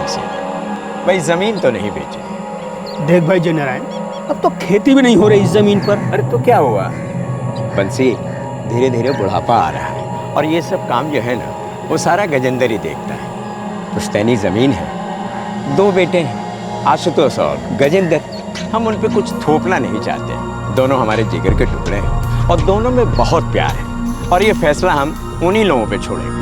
से, भाई जमीन तो नहीं बेची। देख भाई जयनारायण, अब तो खेती भी नहीं हो रही इस जमीन पर। अरे तो क्या हुआ बंसी, धीरे धीरे बुढ़ापा आ रहा है और ये सब काम जो है ना वो सारा गजेंद्र ही देखता है। पुश्तैनी जमीन है, 2 बेटे हैं, आशुतोष और गजेंद्र। हम उन पे कुछ थोपना नहीं चाहते। दोनों हमारे जिगर के टुकड़े हैं और दोनों में बहुत प्यार है और ये फैसला हम उन्हीं लोगों पे छोड़ेंगे।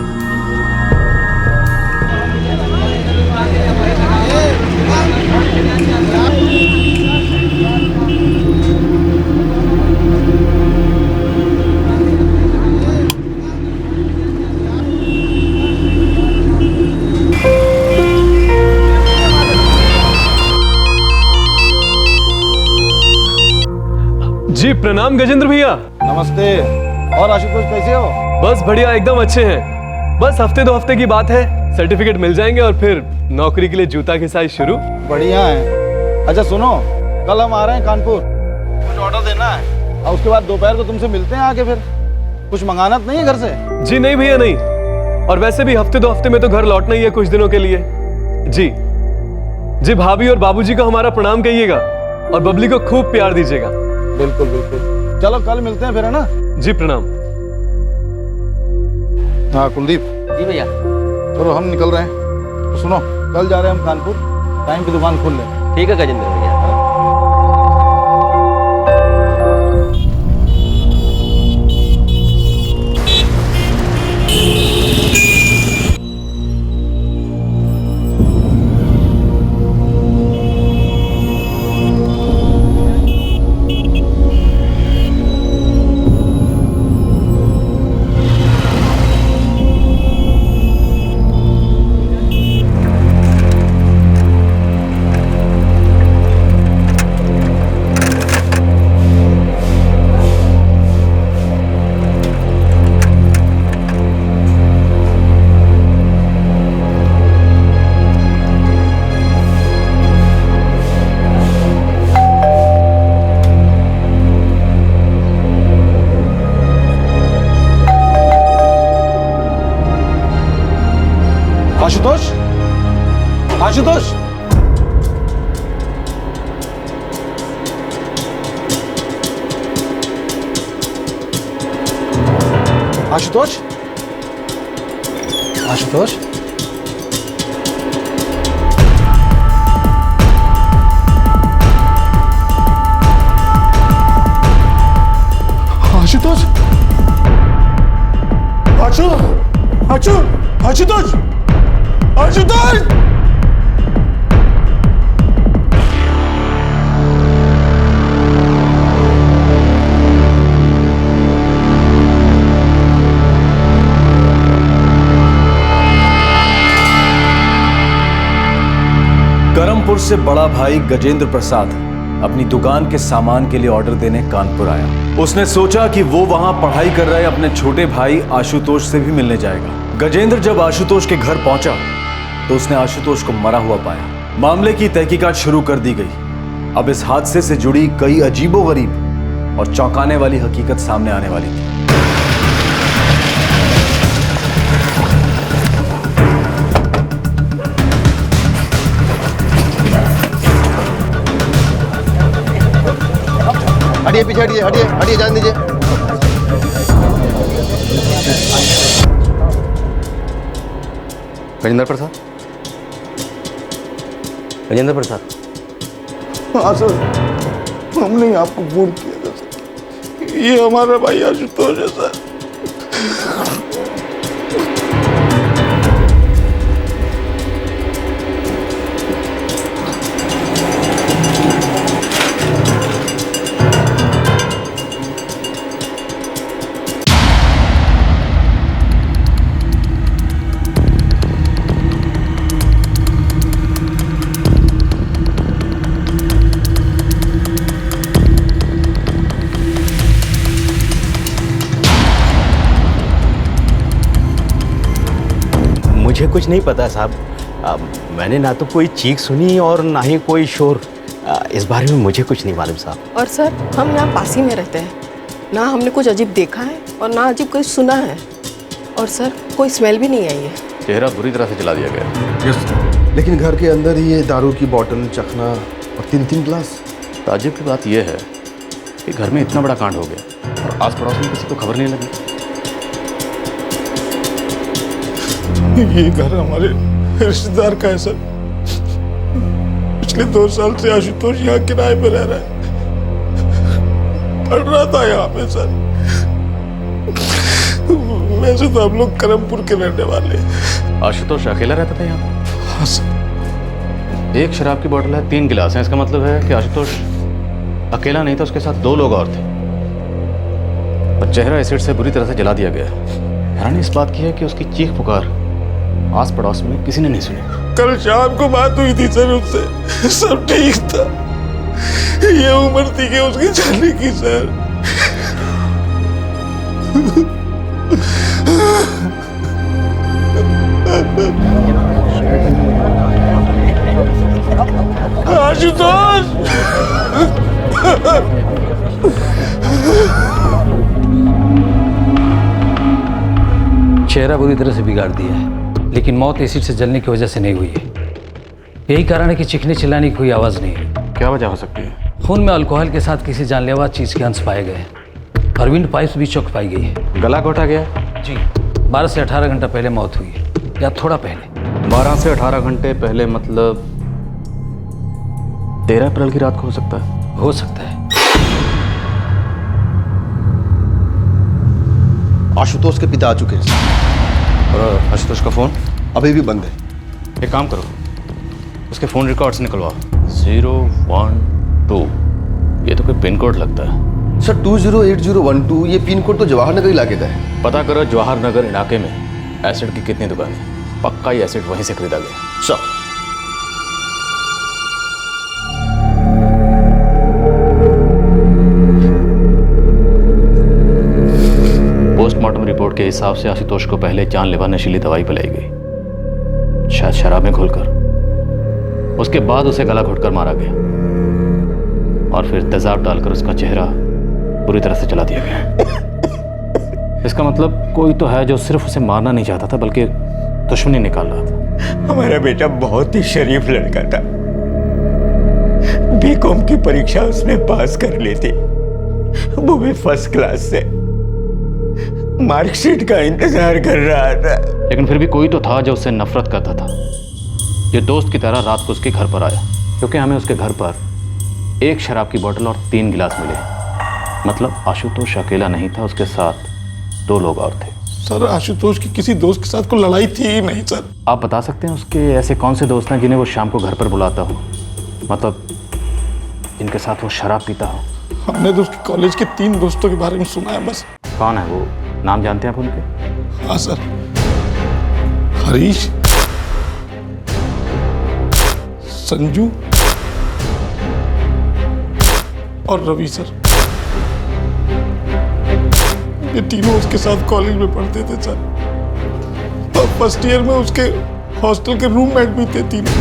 जी प्रणाम गजेंद्र भैया। नमस्ते। और आशुतोष कैसे हो? बस बढ़िया, एकदम अच्छे हैं। बस हफ्ते 2 हफ्ते की बात है, सर्टिफिकेट मिल जाएंगे और फिर नौकरी के लिए जूता की साइज शुरू। बढ़िया है। अच्छा सुनो, कल हम आ रहे हैं कानपुर, कुछ ऑर्डर देना है और उसके बाद दोपहर को तुमसे मिलते हैं आके। फिर कुछ मंगाना तो नहीं है घर से? जी नहीं भैया, नहीं। और वैसे भी हफ्ते 2 हफ्ते में तो घर लौटना ही है कुछ दिनों के लिए। जी जी, भाभी और बाबूजी को हमारा प्रणाम कहिएगा और बबली को खूब प्यार दीजिएगा। बिल्कुल बिल्कुल। चलो कल मिलते हैं फिर, है ना? जी प्रणाम। हाँ कुलदीप। जी भैया। चलो हम निकल रहे हैं। तो सुनो, कल जा रहे हैं हम कानपुर, टाइम की दुकान खोल लें। ठीक है गजेंद्र भैया। आशुतोष, आशुतोष, आशुतोष, आशुतोष, आशुतोष, आशु, आशु, आशुतोष, आशुतोष! करमपुर से बड़ा भाई गजेंद्र प्रसाद अपनी दुकान के सामान के लिए ऑर्डर देने कानपुर आया। उसने सोचा कि वो वहां पढ़ाई कर रहे अपने छोटे भाई आशुतोष से भी मिलने जाएगा। गजेंद्र जब आशुतोष के घर पहुंचा तो उसने आशुतोष को मरा हुआ पाया। मामले की तहकीकात शुरू कर दी गई। अब इस हादसे से जुड़ी कई अजीबोगरीब और चौंकाने वाली हकीकत सामने आने वाली थी। हटिए पीछे, हटिए हटिए हटिए, जान दीजिए। गजेंद्र प्रसाद, गजेंद्र प्रसाद। हाँ सर, हमने आपको फोन किया था सर। ये हमारा भाई आशुतोष है सर। मुझे कुछ नहीं पता साहब। मैंने ना तो कोई चीख सुनी और ना ही कोई शोर। इस बारे में मुझे कुछ नहीं मालूम साहब। और सर, हम यहाँ पास ही में रहते हैं, ना हमने कुछ अजीब देखा है और ना अजीब कुछ सुना है। और सर, कोई स्मेल भी नहीं आई है। चेहरा बुरी तरह से जला दिया गया। यस। लेकिन घर के अंदर ही ये दारू की बोतल, चखना और 3-3 गिलास। ताज्जुब की बात यह है कि घर में इतना बड़ा कांड हो गया और आस पड़ोस में किसी को खबर नहीं लगी। ये घर हमारे रिश्तेदार का है सर। पिछले 2 साल से आशुतोष यहाँ किराए पे रह रहा है, पढ़ रहा था यहाँ पे सर। वैसे तो हम लोग करमपुर के रहने वाले हैं। आशुतोष अकेला रहता था यहाँ पे? हाँ सर। एक शराब की बोतल है, 3 गिलास हैं, इसका मतलब है कि आशुतोष अकेला नहीं था, उसके साथ 2 लोग और थे और चेहरा एसिड से बुरी तरह से जला दिया गया। हैरानी इस बात की है कि उसकी चीख पुकार आस पड़ोस में किसी ने नहीं सुनी। कल शाम को बात हुई थी सर उससे, सब ठीक था। ये उम्र थी कि उसकी जाने की सर। आशुतोष! चेहरा बुरी तरह से बिगाड़ दिया है, लेकिन मौत एसिड से जलने की वजह से नहीं हुई है। यही कारण है कि चीखने चिल्लाने की कोई आवाज़ नहीं है। क्या वजह हो सकती है? खून में अल्कोहल के साथ किसी जानलेवा चीज़ के अंश पाए गए हैं और विंड पाइप्स भी चौक पाई गई है। गला घोटा गया? जी, 12 से 18 घंटा पहले मौत हुई है या थोड़ा पहले। 12 से 18 घंटे पहले मतलब 13 अप्रैल की रात को हो सकता है? हो सकता है। आशुतोष के पिता आ चुके हैं सर। और आशुतोष का फ़ोन? अभी भी बंद है। एक काम करो, उसके फ़ोन रिकॉर्ड्स निकलवाओ। 012, ये तो कोई पिन कोड लगता है। सर 208012, ये पिन कोड तो जवाहर नगर इलाके का है। पता करो जवाहर नगर इलाके में एसिड की कितनी दुकानें हैं। पक्का ये एसिड वहीं से खरीदा गया। सर पोस्टमार्टम रिपोर्ट के हिसाब से आशुतोष को पहले जानलेवा नशीली दवाई पिलाई गई, शायद शराब में घोलकर। उसके बाद उसे गला घोटकर मारा गया और फिर तेजाब डालकर उसका चेहरा बुरी तरह से जला दिया गया। इसका मतलब कोई तो है जो सिर्फ उसे मारना नहीं चाहता था, बल्कि दुश्मनी निकाल रहा था। हमारा बेटा बहुत ही शरीफ लड़का था। बीकॉम की परीक्षा उसने पास कर ली थी, वो भी फर्स्ट क्लास से। मार्कशीट का इंतजार कर रहा था। लेकिन फिर भी कोई तो था जो उससे नफरत करता था, जो दोस्त की तरह रात को उसके घर पर आया, क्योंकि हमें उसके घर पर एक शराब की बोतल और 3 गिलास मिले। मतलब आशुतोष अकेला नहीं था, उसके साथ 2 लोग और थे। सर आशुतोष की किसी दोस्त के साथ कोई लड़ाई थी ही नहीं सर। आप बता सकते हैं उसके ऐसे कौन से दोस्त हैं जिन्हें वो शाम को घर पर बुलाता हो, मतलब जिनके साथ वो शराब पीता हो? हमने तो उसके कॉलेज के 3 दोस्तों के बारे में सुना है बस। कौन है वो? नाम जानते हैं आप उनके? हाँ सर, हरीश, संजू और रवि सर। ये तीनों उसके साथ कॉलेज में पढ़ते थे सर, और फर्स्ट ईयर में उसके हॉस्टल के रूममेट भी थे तीनों।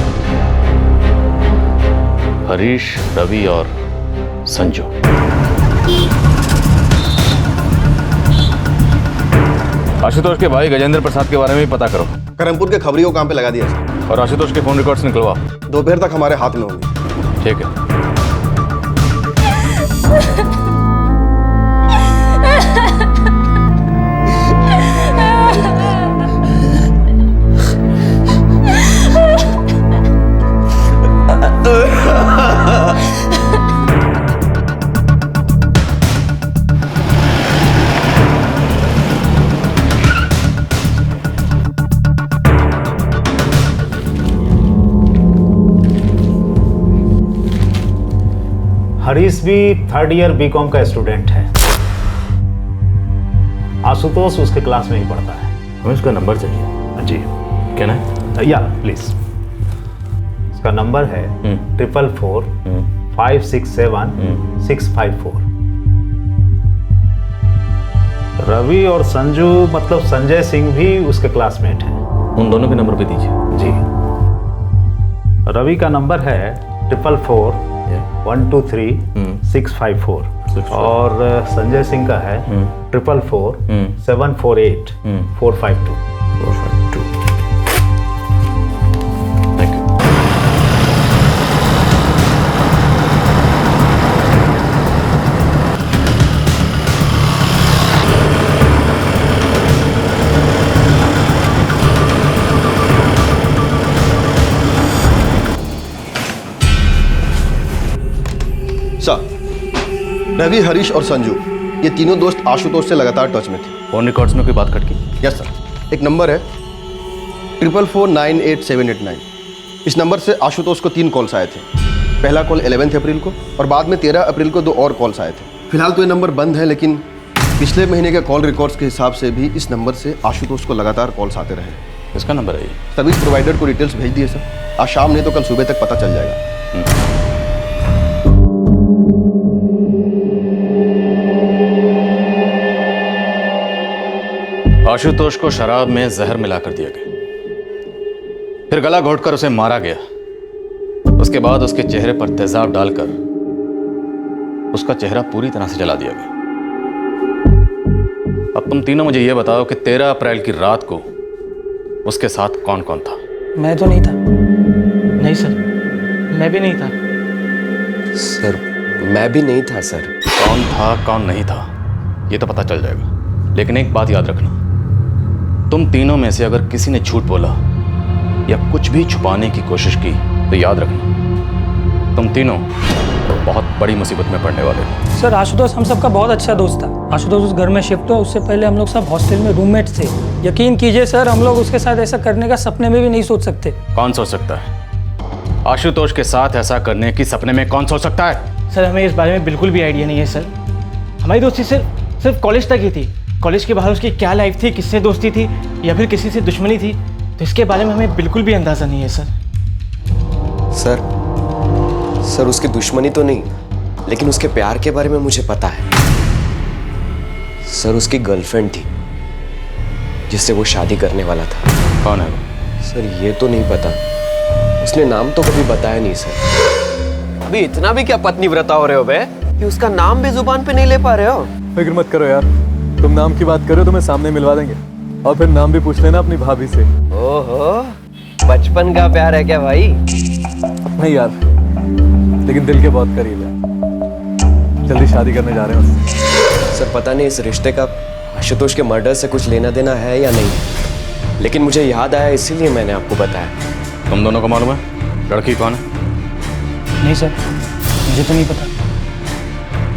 हरीश, रवि और संजू। आशुतोष के भाई गजेंद्र प्रसाद के बारे में भी पता करो। करमपुर के खबरी को काम पे लगा दिया सर। और आशुतोष के फोन रिकॉर्ड्स निकलवाओ। दोपहर तक हमारे हाथ में होंगे। ठीक है। हरीश भी 3rd ईयर बीकॉम का स्टूडेंट है। आशुतोष उसके क्लास में ही पढ़ता है। हमें उसका नंबर चाहिए। जी, क्या ना? या प्लीज। उसका नंबर है 444 567 654। रवि और संजू मतलब संजय सिंह भी उसके क्लासमेट हैं। उन दोनों के नंबर पे दीजिए। जी, रवि का नंबर है 444 123 654 और संजय सिंह का है 444 748 452। Thank you. Sir, Ravi, Harish और संजू ये तीनों दोस्त आशुतोष से लगातार टच में थे। फोन रिकॉर्ड्स में कोई बात खटकी? यस सर, एक नंबर है 44498789। इस नंबर से आशुतोष को 3 कॉल्स आए थे। पहला कॉल 11 अप्रैल को और बाद में 13 अप्रैल को 2 और कॉल्स आए थे। फिलहाल तो ये नंबर बंद है, लेकिन पिछले महीने के कॉल रिकॉर्ड्स के हिसाब से भी इस नंबर से आशुतोष को लगातार कॉल्स आते रहे। किसका नंबर है ये? सर्विस प्रोवाइडर को डिटेल्स भेज दिए सर। आज शाम नहीं तो कल सुबह तक पता चल जाएगा। आशुतोष को शराब में जहर मिलाकर दिया गया, फिर गला घोटकर उसे मारा गया। उसके बाद उसके चेहरे पर तेजाब डालकर उसका चेहरा पूरी तरह से जला दिया गया। अब तुम तीनों मुझे यह बताओ कि 13 अप्रैल की रात को उसके साथ कौन कौन था? मैं तो नहीं था। नहीं सर, मैं भी नहीं था। सर, मैं भी नहीं था सर। कौन था कौन नहीं था ये तो पता चल जाएगा, लेकिन एक बात याद रखना, तुम तीनों में से अगर किसी ने झूठ बोला या कुछ भी छुपाने की कोशिश की तो याद रखना तुम तीनों बहुत बड़ी मुसीबत में पड़ने वाले हो। सर, आशुतोष हम सबका बहुत अच्छा दोस्त था। आशुतोष उस घर में शिफ्ट हुआ, उससे पहले हम लोग सब हॉस्टल में रूममेट थे। यकीन कीजिए सर, हम लोग उसके साथ ऐसा करने का सपने में भी नहीं सोच सकते। कौन सोच सकता है? आशुतोष के साथ ऐसा करने की सपने में कौन सोच सकता है? सर, हमें इस बारे में बिल्कुल भी आइडिया नहीं है सर। हमारी दोस्ती सिर्फ कॉलेज तक ही थी। कॉलेज के बाहर उसकी क्या लाइफ थी, किससे दोस्ती थी या फिर किसी से दुश्मनी थी, तो इसके बारे में हमें बिल्कुल भी अंदाज़ा नहीं है सर। सर, उसकी दुश्मनी तो नहीं, लेकिन उसके प्यार के बारे में मुझे पता है। सर, उसकी गर्लफ्रेंड थी जिससे वो शादी करने वाला था। कौन है वो? सर, ये तो नहीं पता। उसने नाम तो कभी बताया नहीं सर। अभी इतना भी क्या पत्नीव्रता हो रहे हो बे कि उसका नाम भी जुबान पे नहीं ले पा रहे हो? फिक्र मत करो यार, तुम नाम की बात करो तो मैं सामने मिलवा देंगे, और फिर नाम भी पूछ लेना अपनी भाभी से। ओहो, बचपन का प्यार है क्या भाई? नहीं यार, लेकिन दिल के बहुत करीब है। जल्दी शादी करने जा रहे हैं उससे। सर, पता नहीं इस रिश्ते का आशुतोष के मर्डर से कुछ लेना देना है या नहीं, लेकिन मुझे याद आया इसीलिए मैंने आपको बताया। तुम दोनों को मालूम है लड़की कौन है? नहीं सर, मुझे तो नहीं पता।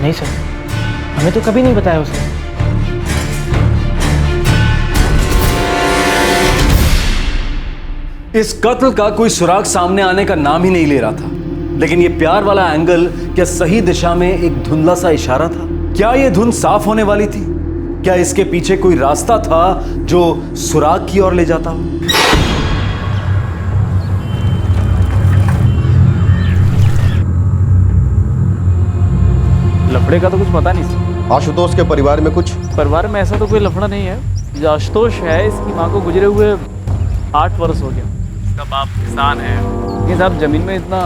नहीं सर, हमें तो कभी नहीं बताया उसने। इस कत्ल का कोई सुराग सामने आने का नाम ही नहीं ले रहा था, लेकिन ये प्यार वाला एंगल क्या सही दिशा में एक धुंधला सा इशारा था? क्या ये धुंध साफ होने वाली थी? क्या इसके पीछे कोई रास्ता था जो सुराग की ओर ले जाता? लफड़े का तो कुछ पता नहीं सर। आशुतोष के परिवार में कुछ? परिवार में ऐसा तो कोई लफड़ा नहीं है। जो आशुतोष है, इसकी माँ को गुजरे हुए 8 वर्ष हो गया। इसका बाप किसान है, लेकिन साहब जमीन में इतना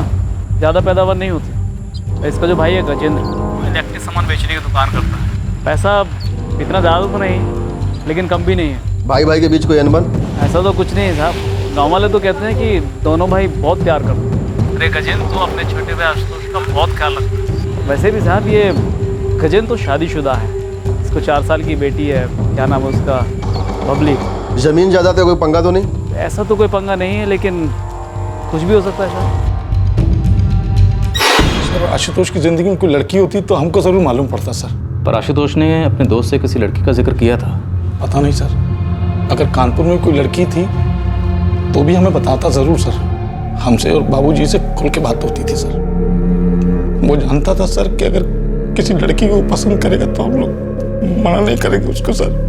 ज़्यादा पैदावार नहीं होती। इसका जो भाई है गजेंद्र, इलेक्ट्रिक सामान बेचने की दुकान करता है। पैसा इतना ज़्यादा तो नहीं, लेकिन कम भी नहीं है। भाई भाई के बीच कोई अनबन? ऐसा तो कुछ नहीं है साहब। गाँव वाले तो कहते हैं कि दोनों भाई बहुत प्यार करते हैं। अरे गजेंद्र तो अपने छोटे भाई आशुतोष का बहुत ख्याल रखता है। वैसे भी साहब ये गजेंद्र तो शादीशुदा है। इसको 4 साल की बेटी है, क्या नाम है उसका, बबली। जमीन जायदाद का कोई पंगा तो नहीं? ऐसा तो कोई पंगा नहीं है, लेकिन कुछ भी हो सकता है सर, आशुतोष की जिंदगी में कोई लड़की होती तो हमको जरूर मालूम पड़ता सर। पर आशुतोष ने अपने दोस्त से किसी लड़की का जिक्र किया था। पता नहीं सर, अगर कानपुर में कोई लड़की थी तो भी हमें बताता जरूर सर। हमसे और बाबूजी से खुल के बात होती थी सर। वो जानता था सर कि अगर किसी लड़की को पसंद करेगा तो हम लोग मना नहीं करेंगे उसको सर।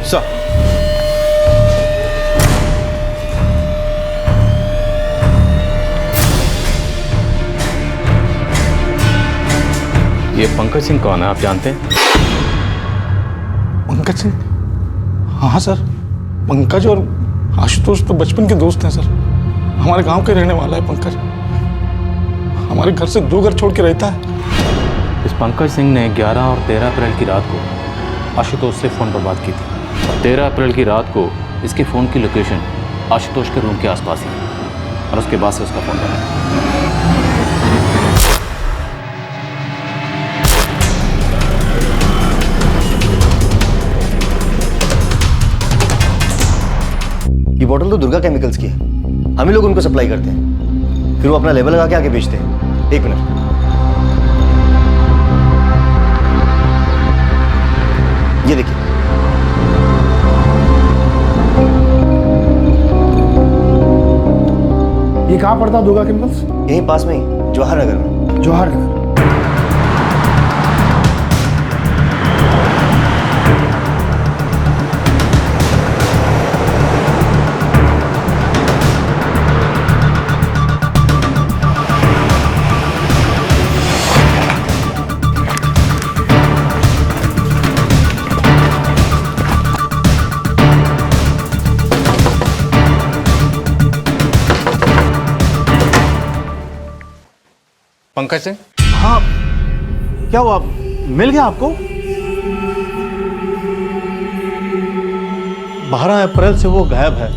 सर, ये पंकज सिंह कौन है, आप जानते हैं? पंकज सिंह? हाँ सर, पंकज और आशुतोष तो बचपन के दोस्त हैं सर। हमारे गांव के रहने वाला है पंकज। हमारे घर से 2 घर छोड़ के रहता है। इस पंकज सिंह ने 11 और 13 अप्रैल की रात को आशुतोष से फ़ोन पर बात की थी। 13 अप्रैल की रात को इसके फ़ोन की लोकेशन आशुतोष के रूम के आसपास ही है, और उसके बाद से उसका फ़ोन बना। ये बोतल तो दुर्गा केमिकल्स की है, हम ही लोग उनको सप्लाई करते हैं, फिर वो अपना लेबल लगा के आगे बेचते हैं। 1 मिनट। ये देखिए, ये कहाँ पड़ता है दुर्गा केमिकल्स? यहीं पास में ही, जवाहर नगर में। जवाहर नगर। पंकज सिंह? हाँ, क्या हुआ, मिल गया आपको? 12 अप्रैल से वो गायब है,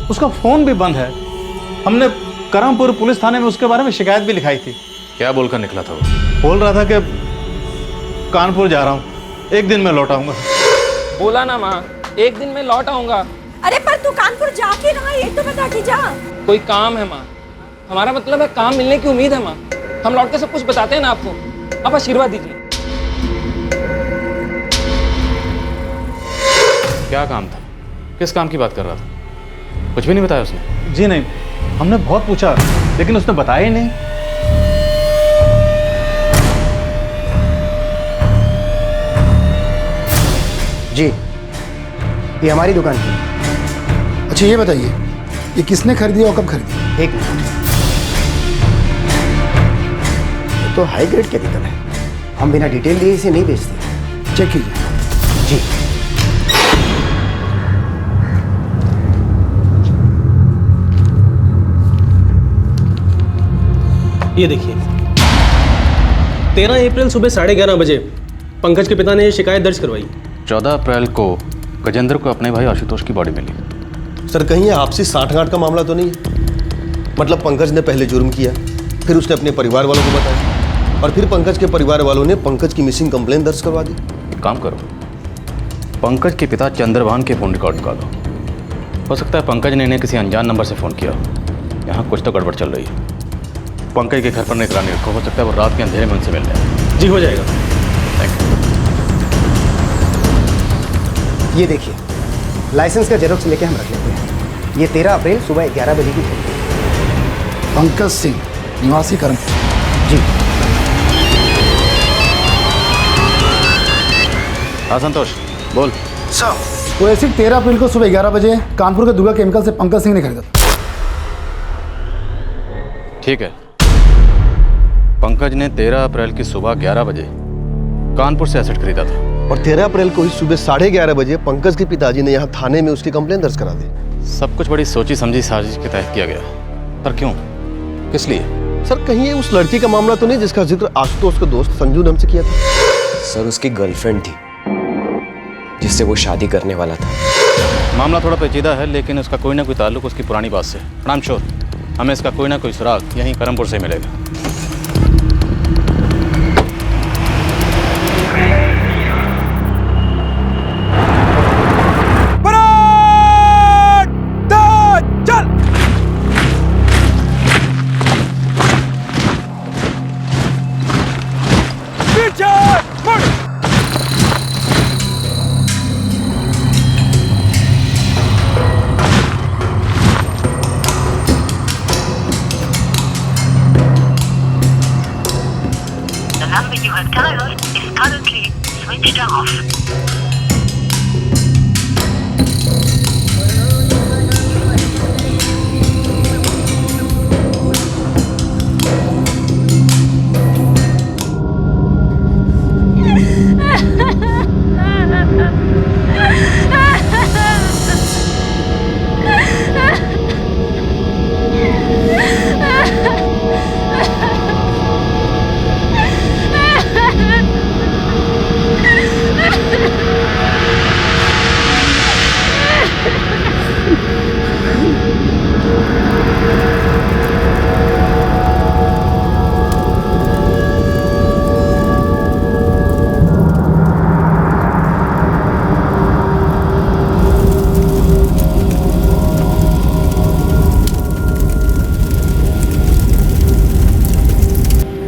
उसका फोन भी बंद है। हमने करमपुर पुलिस थाने में उसके बारे में शिकायत भी लिखाई थी। क्या बोलकर निकला था वो? बोल रहा था कि कानपुर जा रहा हूँ, 1 दिन में लौट आऊंगा। बोला ना माँ, 1 दिन में लौट आऊंगा। अरे पर तू कानपुर जा के रहा, ये तो बता के जा। कोई काम है माँ, हमारा मतलब है काम मिलने की उम्मीद है माँ। हम लौट के सब कुछ बताते हैं ना आपको, आप आशीर्वाद दीजिए। क्या काम था? किस काम की बात कर रहा था? कुछ भी नहीं बताया उसने? जी नहीं, हमने बहुत पूछा लेकिन उसने बताया ही नहीं। जी, ये हमारी दुकान की। अच्छा ये बताइए, ये किसने खरीदी और कब खरीदी? 1 मिनट। तो हाई ग्रेड केमिकल है, हम बिना डिटेल दिए इसे नहीं बेचते। चेक कीजिए। जी। ये देखिए, 13 अप्रैल सुबह 11:30 बजे पंकज के पिता ने शिकायत दर्ज करवाई। 14 अप्रैल को गजेंद्र को अपने भाई आशुतोष की बॉडी मिली। सर, कहीं ये आपसी साठगांठ का मामला तो नहीं है? मतलब पंकज ने पहले जुर्म किया, फिर उसने अपने परिवार वालों को बताया, और फिर पंकज के परिवार वालों ने पंकज की मिसिंग कंप्लेन दर्ज करवा दी। एक काम करो, पंकज के पिता चंद्रभान के फोन रिकॉर्ड निकालो। हो सकता है पंकज ने इन्हें किसी अनजान नंबर से फ़ोन किया। यहाँ कुछ तो गड़बड़ चल रही है। पंकज के घर पर निगरानी रखो, हो सकता है वो रात के अंधेरे में उनसे मिल जाए। जी हो जाएगा। Thank you. ये देखिए, लाइसेंस का जेरोक्स लेके हम रख लेते हैं। ये 13 अप्रैल सुबह 11 बजे की घटना है। पंकज सिंह, निवासी करमपुर। जी। हाँ संतोष, बोल। सर, वो ऐसी 13 अप्रैल को सुबह 11 बजे कानपुर के दुर्गा केमिकल से पंकज सिंह ने खरीदा था। ठीक है, पंकज ने 13 अप्रैल की सुबह 11 बजे कानपुर से एसेट खरीदा था, और 13 अप्रैल को ही सुबह 11:30 बजे पंकज के पिताजी ने यहाँ थाने में उसकी कंप्लेन दर्ज करा दी। सब कुछ बड़ी सोची समझी साजिश के तहत किया गया। पर क्यों, किस लिए? सर, कहीं ये उस लड़की का मामला तो नहीं जिसका जिक्र आशुतोष के दोस्त संजू ने हमसे किया था? सर, उसकी गर्लफ्रेंड थी जिससे वो शादी करने वाला था। मामला थोड़ा पेचीदा है, लेकिन उसका कोई ना कोई ताल्लुक उसकी पुरानी बात से। प्रणाम श्योर, हमें इसका कोई ना कोई सुराग यहीं करमपुर से मिलेगा। Ha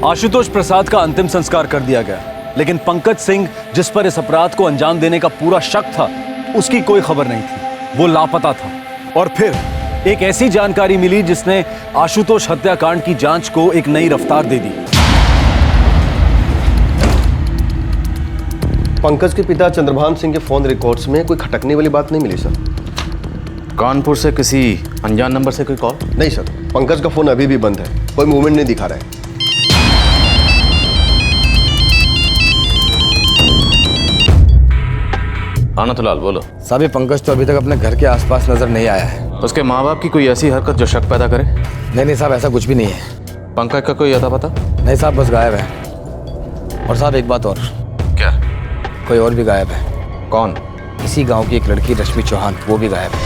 आशुतोष प्रसाद का अंतिम संस्कार कर दिया गया, लेकिन पंकज सिंह, जिस पर इस अपराध को अंजाम देने का पूरा शक था, उसकी कोई खबर नहीं थी। वो लापता था। और फिर एक ऐसी जानकारी मिली जिसने आशुतोष हत्याकांड की जांच को एक नई रफ्तार दे दी। पंकज के पिता चंद्रभान सिंह के फोन रिकॉर्ड्स में कोई खटकने वाली बात नहीं मिली सर। कानपुर से किसी अनजान नंबर से कोई कॉल? नहीं सर, पंकज का फोन अभी भी बंद है, कोई मूवमेंट नहीं दिखा रहा है। आनंदलाल बोलो। साहब ये पंकज तो अभी तक अपने घर के आसपास नजर नहीं आया है। उसके माँ बाप की कोई ऐसी हरकत जो शक पैदा करे? नहीं साहब, ऐसा कुछ भी नहीं है। पंकज का कोई अता पता? नहीं साहब, बस गायब है। और साहब एक बात और। क्या? कोई और भी गायब है। कौन? इसी गांव की एक लड़की रश्मि चौहान, वो भी गायब है।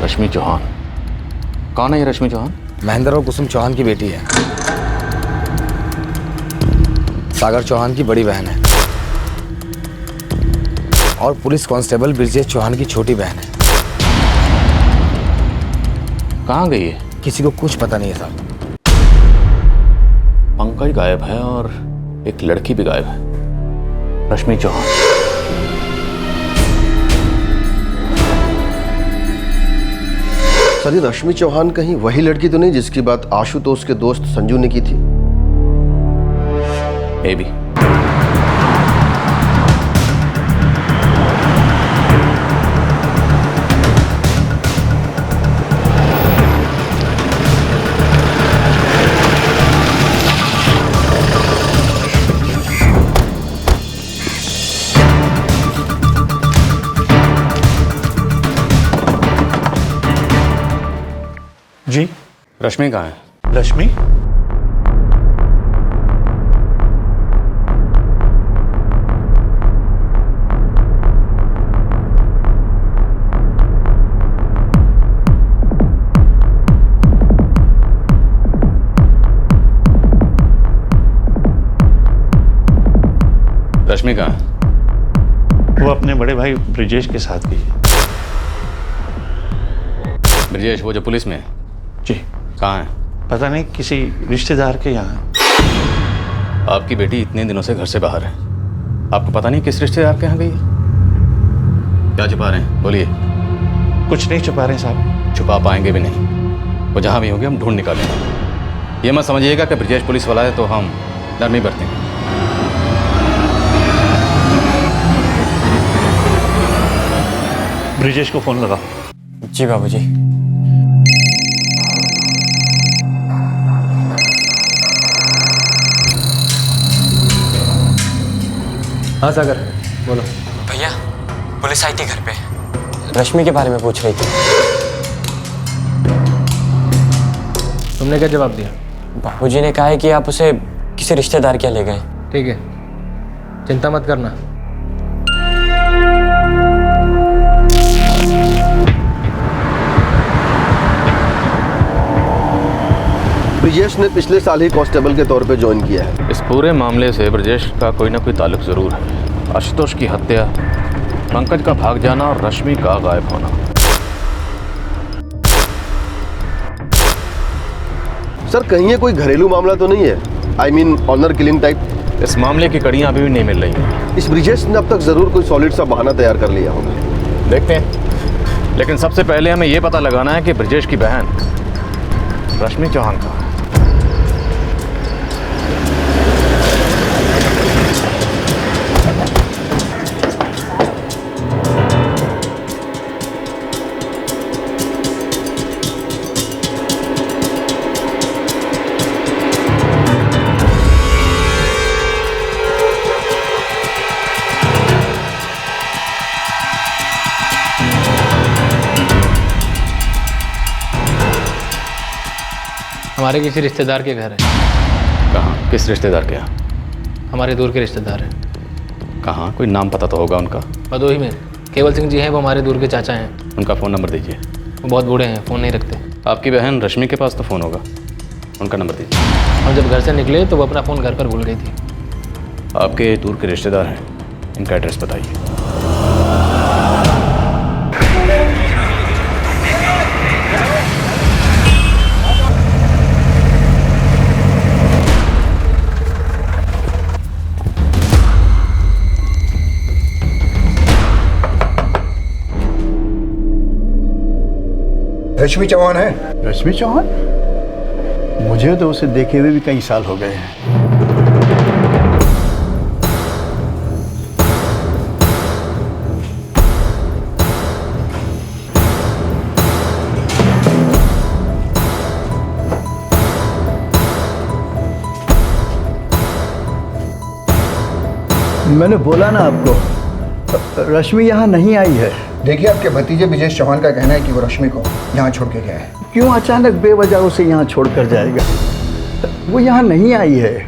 रश्मि चौहान? कौन है ये रश्मि चौहान? महेंद्र और कुसुम चौहान की बेटी है। सागर चौहान की बड़ी बहन है और पुलिस कांस्टेबल ब्रिजेश चौहान की छोटी बहन है। कहाँ गई है? किसी को कुछ पता नहीं है साहब। पंकज गायब है और एक लड़की भी गायब है, रश्मि चौहान। सर, ये रश्मि चौहान कहीं वही लड़की तो नहीं जिसकी बात आशुतोष के दोस्त संजू ने की थी? May be. जी? रश्मि कहाँ है? रश्मि? रश्मि कहाँ है? वो अपने बड़े भाई ब्रिजेश के साथ गई है। ब्रिजेश वो जो पुलिस में है? जी। कहाँ है? पता नहीं, किसी रिश्तेदार के यहाँ। आपकी बेटी इतने दिनों से घर से बाहर है, आपको पता नहीं किस रिश्तेदार के यहाँ गई है? क्या छुपा रहे हैं, बोलिए। कुछ नहीं छुपा रहे साहब। छुपा पाएंगे भी नहीं, वो जहाँ भी होंगे हम ढूंढ निकालेंगे। ये मत समझिएगा कि ब्रिजेश पुलिस वाला है तो हम नरमी बरतेंगे। ब्रिजेश को फोन लगा। जी बाबूजी। हाँ सागर बोलो। भैया पुलिस आई थी घर पे, रश्मि के बारे में पूछ रही थी। तुमने क्या जवाब दिया? बाबूजी ने कहा है कि आप उसे किसी रिश्तेदार के ले गए। ठीक है, चिंता मत करना। ब्रिजेश ने पिछले साल ही कांस्टेबल के तौर पे ज्वाइन किया है। इस पूरे मामले से ब्रिजेश का कोई ना कोई ताल्लुक जरूर है। आशुतोष की हत्या, पंकज का भाग जाना और रश्मि का गायब होना। सर, कहीं ये कोई घरेलू मामला तो नहीं है? I mean honour killing type? इस मामले की कड़ियां अभी भी नहीं मिल रही हैं। इस ब्रिजेश ने अब तक जरूर कोई सॉलिड सा बहाना तैयार कर लिया होगा। देखते हैं, लेकिन सबसे पहले हमें यह पता लगाना है कि ब्रिजेश की बहन रश्मि चौहान कहाँ है। हमारे किसी रिश्तेदार के घर है। कहाँ? किस रिश्तेदार के यहाँ? हमारे दूर के रिश्तेदार हैं। कहाँ? कोई नाम पता तो होगा उनका? भदोही में केवल सिंह जी हैं, वो हमारे दूर के चाचा हैं। उनका फ़ोन नंबर दीजिए। वो बहुत बूढ़े हैं, फ़ोन नहीं रखते। आपकी बहन रश्मि के पास तो फ़ोन होगा, उनका नंबर दीजिए। हम जब घर से निकले तो वो अपना फ़ोन घर पर भूल गई थी। आपके दूर के रिश्तेदार हैं, इनका एड्रेस बताइए। रश्मि चौहान है? रश्मि चौहान? मुझे तो उसे देखे हुए भी कई साल हो गए हैं। मैंने बोला ना आपको, रश्मि यहाँ नहीं आई है। देखिए, आपके भतीजे विजय चौहान का कहना है कि वो रश्मि को यहाँ छोड़ के गया है। क्यों अचानक बेवजह उसे यहाँ छोड़कर जाएगा? वो यहाँ नहीं आई है।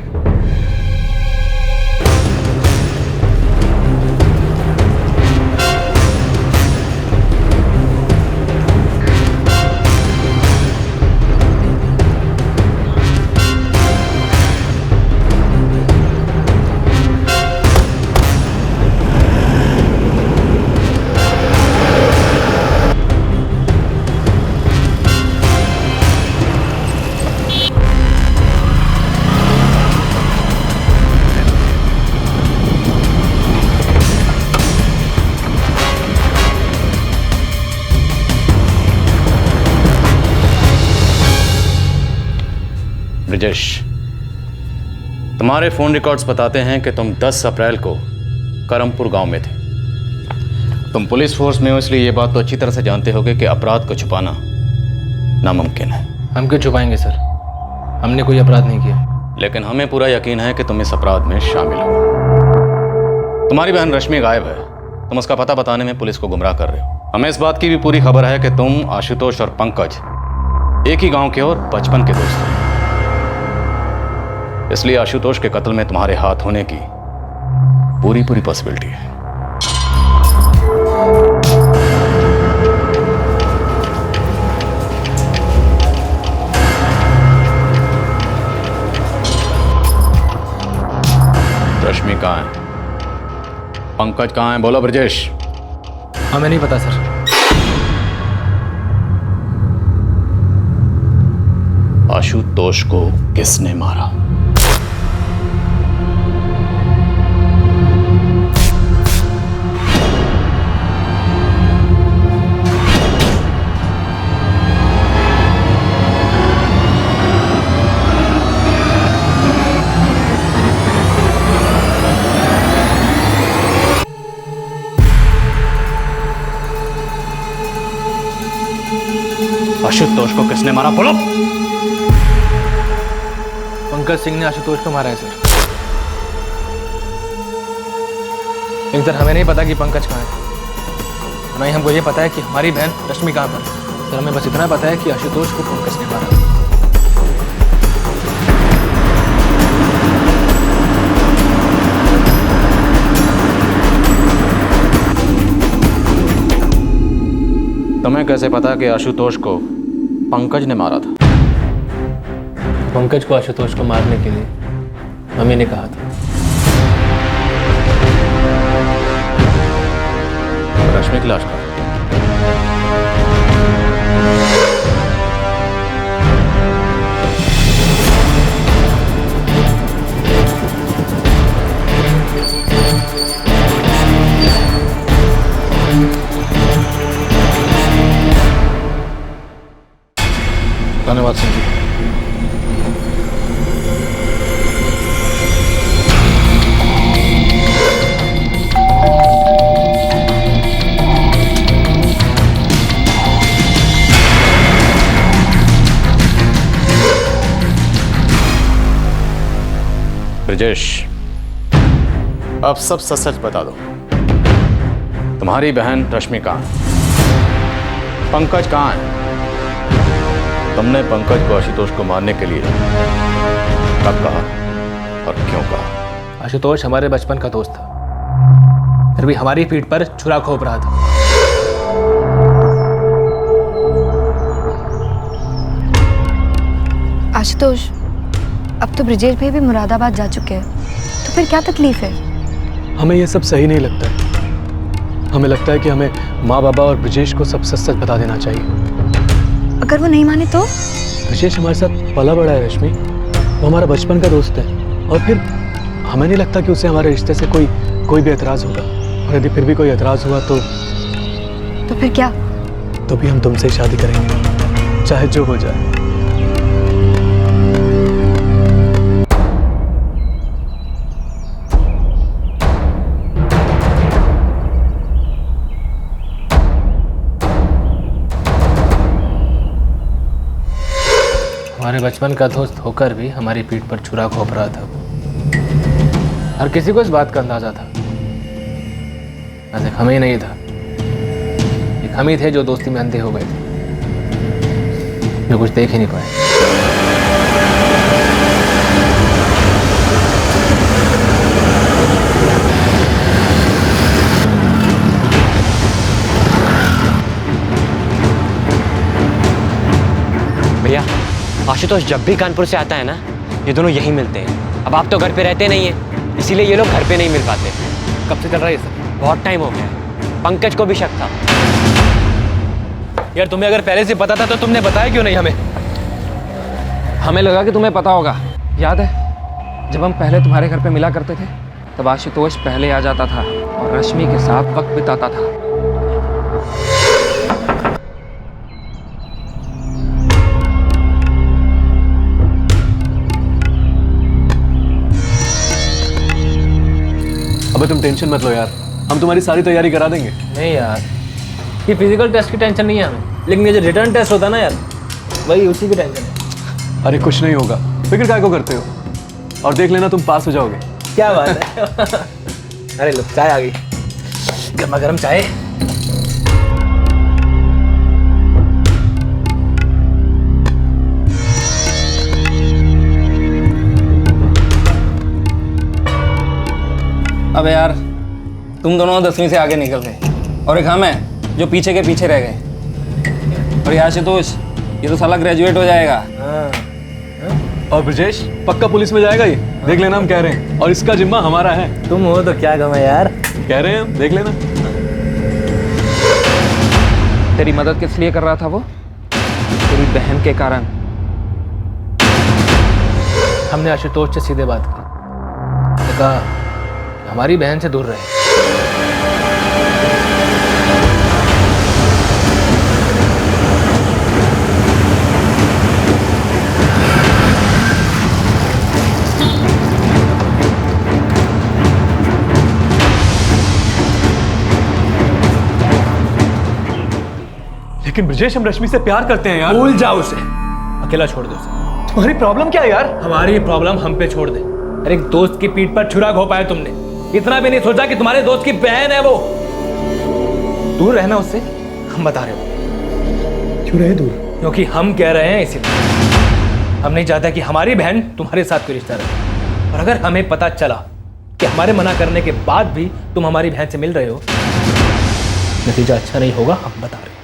ब्रिजेश, तुम्हारे फोन रिकॉर्ड्स बताते हैं कि तुम 10 अप्रैल को करमपुर गांव में थे। तुम पुलिस फोर्स में हो, इसलिए ये बात तो अच्छी तरह से जानते होगे कि अपराध को छुपाना नामुमकिन है। हम क्यों छुपाएंगे सर? हमने कोई अपराध नहीं किया। लेकिन हमें पूरा यकीन है कि तुम इस अपराध में शामिल हो। तुम्हारी बहन रश्मि गायब है। तुम उसका पता बताने में पुलिस को गुमराह कर रहे हो। हमें इस बात की भी पूरी खबर है कि तुम, आशुतोष और पंकज एक ही गांव के और बचपन के दोस्त हो। इसलिए आशुतोष के कत्ल में तुम्हारे हाथ होने की पूरी पॉसिबिलिटी है। रश्मि कहाँ है? पंकज कहाँ है? बोलो ब्रजेश। हमें नहीं पता सर। आशुतोष को किसने मारा? आशुतोष को किसने मारा? बोलो। पंकज सिंह ने आशुतोष को मारा है सर। लेकिन सर हमें नहीं पता कि पंकज कहाँ है। नहीं, हमको ये पता है कि हमारी बहन रश्मि कहाँ पर। सर हमें बस इतना पता है कि आशुतोष को पंकज ने मारा। तुम्हें कैसे पता कि आशुतोष को पंकज ने मारा था? पंकज को आशुतोष को मारने के लिए मम्मी ने कहा था। रश्मि की लाश का? धन्यवाद सिंह जी। ब्रजेश, अब सब सच सच बता दो। तुम्हारी बहन रश्मि कहाँ है? पंकज कहाँ है? तुमने पंकज को आशुतोष को मारने के लिए कब कहा और क्यों कहा? आशुतोष हमारे बचपन का दोस्त था, फिर भी हमारी पीठ पर छुरा घोंप रहा था। आशुतोष, अब तो ब्रिजेश भाई भी मुरादाबाद जा चुके हैं, तो फिर क्या तकलीफ है? हमें यह सब सही नहीं लगता है। हमें लगता है कि हमें माँ बाबा और ब्रिजेश को सब सच सच बता देना चाहिए। अगर वो नहीं माने तो? ब्रिजेश हमारे साथ पला बड़ा है रश्मि, वो हमारा बचपन का दोस्त है। और फिर हमें नहीं लगता कि उसे हमारे रिश्ते से कोई भी एतराज़ होगा। और यदि फिर भी कोई एतराज़ हुआ तो फिर क्या? तो भी हम तुमसे शादी करेंगे। चाहे जो हो जाए। हमारे बचपन का दोस्त होकर भी हमारी पीठ पर छुरा घोंप रहा था। हर किसी को इस बात का अंदाजा था, बस एक हमें ही नहीं था। एक हम ही थे जो दोस्ती में अंधे हो गए थे, जो कुछ देख ही नहीं पाए। भैया, आशुतोष जब भी कानपुर से आता है ना, ये दोनों यहीं मिलते हैं। अब आप तो घर पे रहते नहीं हैं, इसीलिए ये लोग घर पे नहीं मिल पाते। कब से चल रहा है ये सब? बहुत टाइम हो गया है। पंकज को भी शक था। यार तुम्हें अगर पहले से पता था तो तुमने बताया क्यों नहीं हमें? हमें लगा कि तुम्हें पता होगा। याद है जब हम पहले तुम्हारे घर पे मिला करते थे, तब आशुतोष पहले आ जाता था और रश्मि के साथ वक्त बिताता था। अबे तुम टेंशन मत लो यार, हम तुम्हारी सारी तैयारी करा देंगे। नहीं यार, ये फिजिकल टेस्ट की टेंशन नहीं है हमें, लेकिन ये जो रिटर्न टेस्ट होता है ना यार, वही उसी की टेंशन है। अरे कुछ नहीं होगा, फिक्र काय को करते हो? और देख लेना तुम पास हो जाओगे। क्या बात है। अरे लो चाय आ गई, गर्मा गर्म चाय। अबे यार, तुम दोनों 10वीं से आगे निकल गए और एक हम है जो पीछे के पीछे रह गए। और ये आशुतोष, ये तो साला ग्रेजुएट हो जाएगा। और ब्रजेश पक्का पुलिस में जाएगा ये, देख लेना हम कह रहे हैं। और इसका जिम्मा हमारा है। तुम हो तो क्या गम है यार, कह रहे हैं हम, देख लेना। तेरी मदद किस लिए कर रहा था वो? तेरी बहन के कारण। हमने आशुतोष से सीधे बात की, कहा हमारी बहन से दूर रहे। लेकिन ब्रजेश, हम रश्मि से प्यार करते हैं यार। भूल जाओ उसे, अकेला छोड़ दो उसे। तुम्हारी प्रॉब्लम क्या है यार? हमारी प्रॉब्लम हम पे छोड़ दे। अरे एक दोस्त की पीठ पर छुरा घोंपा है तुमने, इतना भी नहीं सोचा कि तुम्हारे दोस्त की बहन है वो। दूर रहना उससे, हम बता रहे हो। क्यों रहे दूर? क्योंकि हम कह रहे हैं इसीलिए। हम नहीं चाहते कि हमारी बहन तुम्हारे साथ कोई रिश्ता रहे। और अगर हमें पता चला कि हमारे मना करने के बाद भी तुम हमारी बहन से मिल रहे हो, नतीजा अच्छा नहीं होगा, हम बता रहे हो।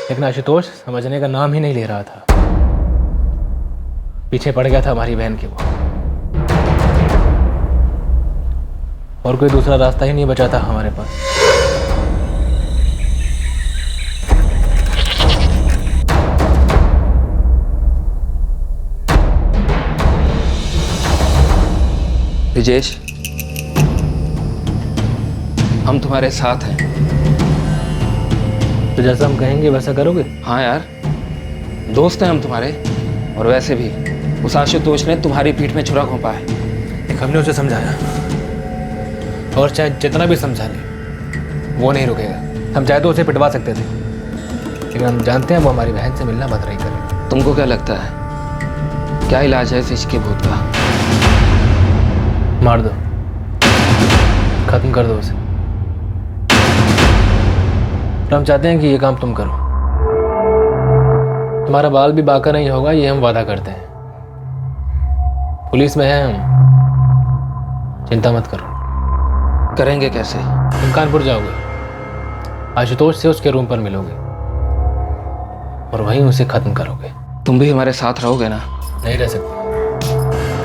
लेकिन आशुतोष समझने का नाम ही नहीं ले रहा था। पीछे पड़ गया था हमारी बहन के वो, और कोई दूसरा रास्ता ही नहीं बचा था हमारे पास। ब्रजेश, हम तुम्हारे साथ हैं। तो जैसा हम कहेंगे वैसा करोगे? हाँ यार, दोस्त हैं हम तुम्हारे। और वैसे भी उस आशुतोष ने तुम्हारी पीठ में छुरा घोंपा है। एक हमने उसे समझाया, और चाहे जितना भी समझा ले, वो नहीं रुकेगा। हम चाहे तो उसे पिटवा सकते थे, लेकिन हम जानते हैं वो हमारी बहन से मिलना बंद नहीं करेगा। तुमको क्या लगता है क्या इलाज है इस इश्क के भूत का? मार दो, खत्म कर दो उसे। तो हम चाहते हैं कि ये काम तुम करो। तुम्हारा बाल भी बाका नहीं होगा, ये हम वादा करते हैं। पुलिस में हैं हम, चिंता मत करो। करेंगे कैसे? तुम कानपुर जाओगे, आशुतोष से उसके रूम पर मिलोगे और वहीं उसे खत्म करोगे। तुम भी हमारे साथ रहोगे ना? नहीं रह सकते,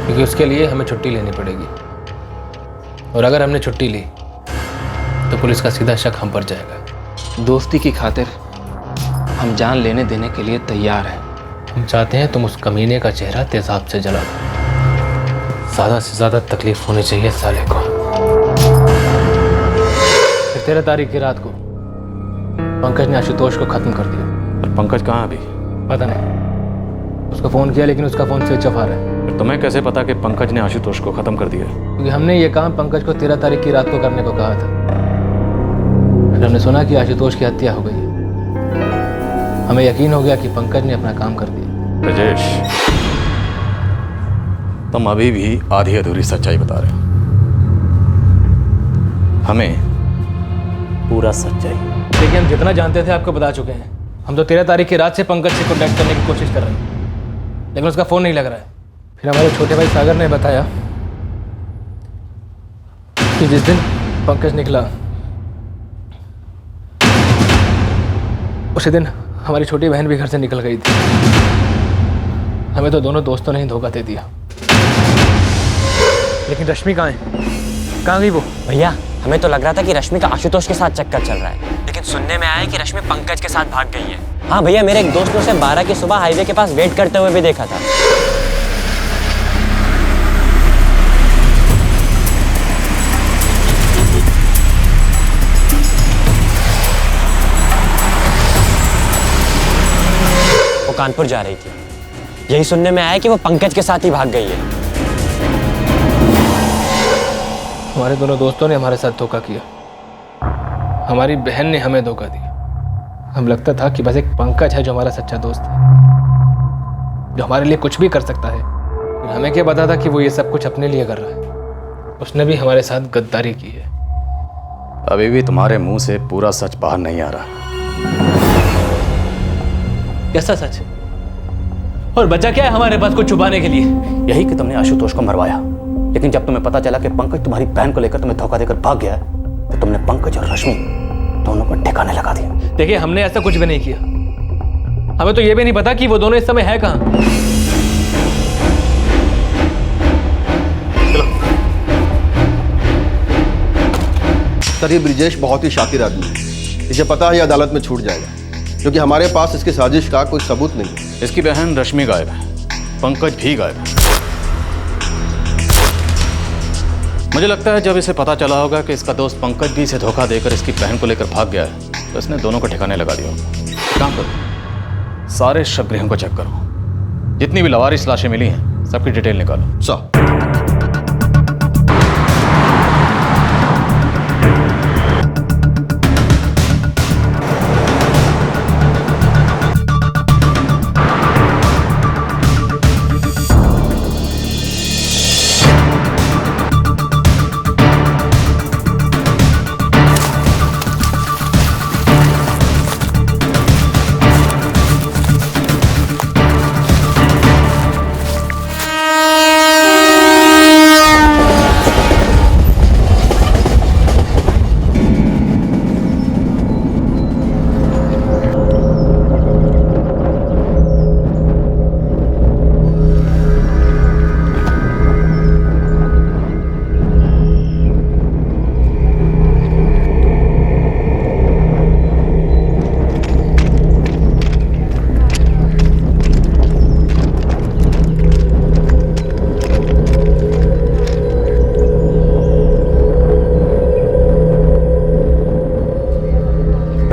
क्योंकि उसके लिए हमें छुट्टी लेनी पड़ेगी। और अगर हमने छुट्टी ली तो पुलिस का सीधा शक हम पर जाएगा। दोस्ती की खातिर हम जान लेने देने के लिए तैयार हैं। हम चाहते हैं तुम उस कमीने का चेहरा तेजाब से जला दो। ज़्यादा से ज़्यादा तकलीफ होनी चाहिए साले को। फिर 13 तारीख की रात को पंकज ने आशुतोष को खत्म कर दिया। और पंकज कहाँ अभी? पता नहीं, उसको फ़ोन किया लेकिन उसका फ़ोन स्विच ऑफ आ रहा है। फिर तुम्हें कैसे पता कि पंकज ने आशुतोष को खत्म कर दिया? क्योंकि हमने ये काम पंकज को 13 तारीख की रात को करने को कहा था। फिर हमने सुना कि आशुतोष की हत्या हो गई है। हमें यकीन हो गया कि पंकज ने अपना काम कर दिया। ब्रजेश, तुम अभी भी आधी अधूरी सच्चाई बता रहे हो। हमें पूरा सच्चाई। देखिए, हम जितना जानते थे आपको बता चुके हैं। हम तो 13 तारीख की रात से पंकज से कॉन्टैक्ट करने की कोशिश कर रहे हैं, लेकिन उसका फ़ोन नहीं लग रहा है। फिर हमारे छोटे भाई सागर ने बताया कि जिस दिन पंकज निकला उसी दिन हमारी छोटी बहन भी घर से निकल गई थी। हमें तो दोनों दोस्तों ने ही धोखा दे दिया। लेकिन रश्मि कहाँ है? कहाँ गई वो? भैया, हमें तो लग रहा था कि रश्मि का आशुतोष के साथ चक्कर चल रहा है, लेकिन सुनने में आया कि रश्मि पंकज के साथ भाग गई है। हाँ भैया, मेरे एक दोस्त ने उसे 12 की सुबह हाईवे के पास वेट करते हुए भी देखा था। वो कानपुर जा रही थी। यही सुनने में आया कि वो पंकज के साथ ही भाग गई है। हमारे दोनों दोस्तों ने हमारे साथ धोखा किया। हमारी बहन ने हमें धोखा दिया। हम लगता था कि बस एक पंकज है जो हमारा सच्चा दोस्त है, जो हमारे लिए कुछ भी कर सकता है। लेकिन हमें क्या पता था कि वो ये सब कुछ अपने लिए कर रहा है। उसने भी हमारे साथ गद्दारी की है। अभी भी तुम्हारे मुंह से पूरा सच बाहर नहीं आ रहा। कैसा सच? और बचा क्या है हमारे पास कुछ छुपाने के लिए? यही कि तुमने आशुतोष को मरवाया, लेकिन जब तुम्हें पता चला कि पंकज तुम्हारी बहन को लेकर तुम्हें धोखा देकर भाग गया है, तो तुमने पंकज और रश्मि दोनों को ठिकाने लगा दिया। देखिए, हमने ऐसा कुछ भी नहीं किया। हमें तो ये भी नहीं पता कि वो दोनों इस समय है कहाँ। सर, ये ब्रिजेश बहुत ही शातिर आदमी है। इसे पता है ये अदालत में छूट जाएगा, क्योंकि हमारे पास इसकी साजिश का कोई सबूत नहीं है। इसकी बहन रश्मि गायब है, पंकज भी गायब है। मुझे लगता है जब इसे पता चला होगा कि इसका दोस्त पंकज भी इसे धोखा देकर इसकी बहन को लेकर भाग गया है, तो इसने दोनों को ठिकाने लगा दिया होगा। काम करो, सारे शवगृहों को चेक करो। जितनी भी लवारिस लाशें मिली हैं, सबकी डिटेल निकालो। सर,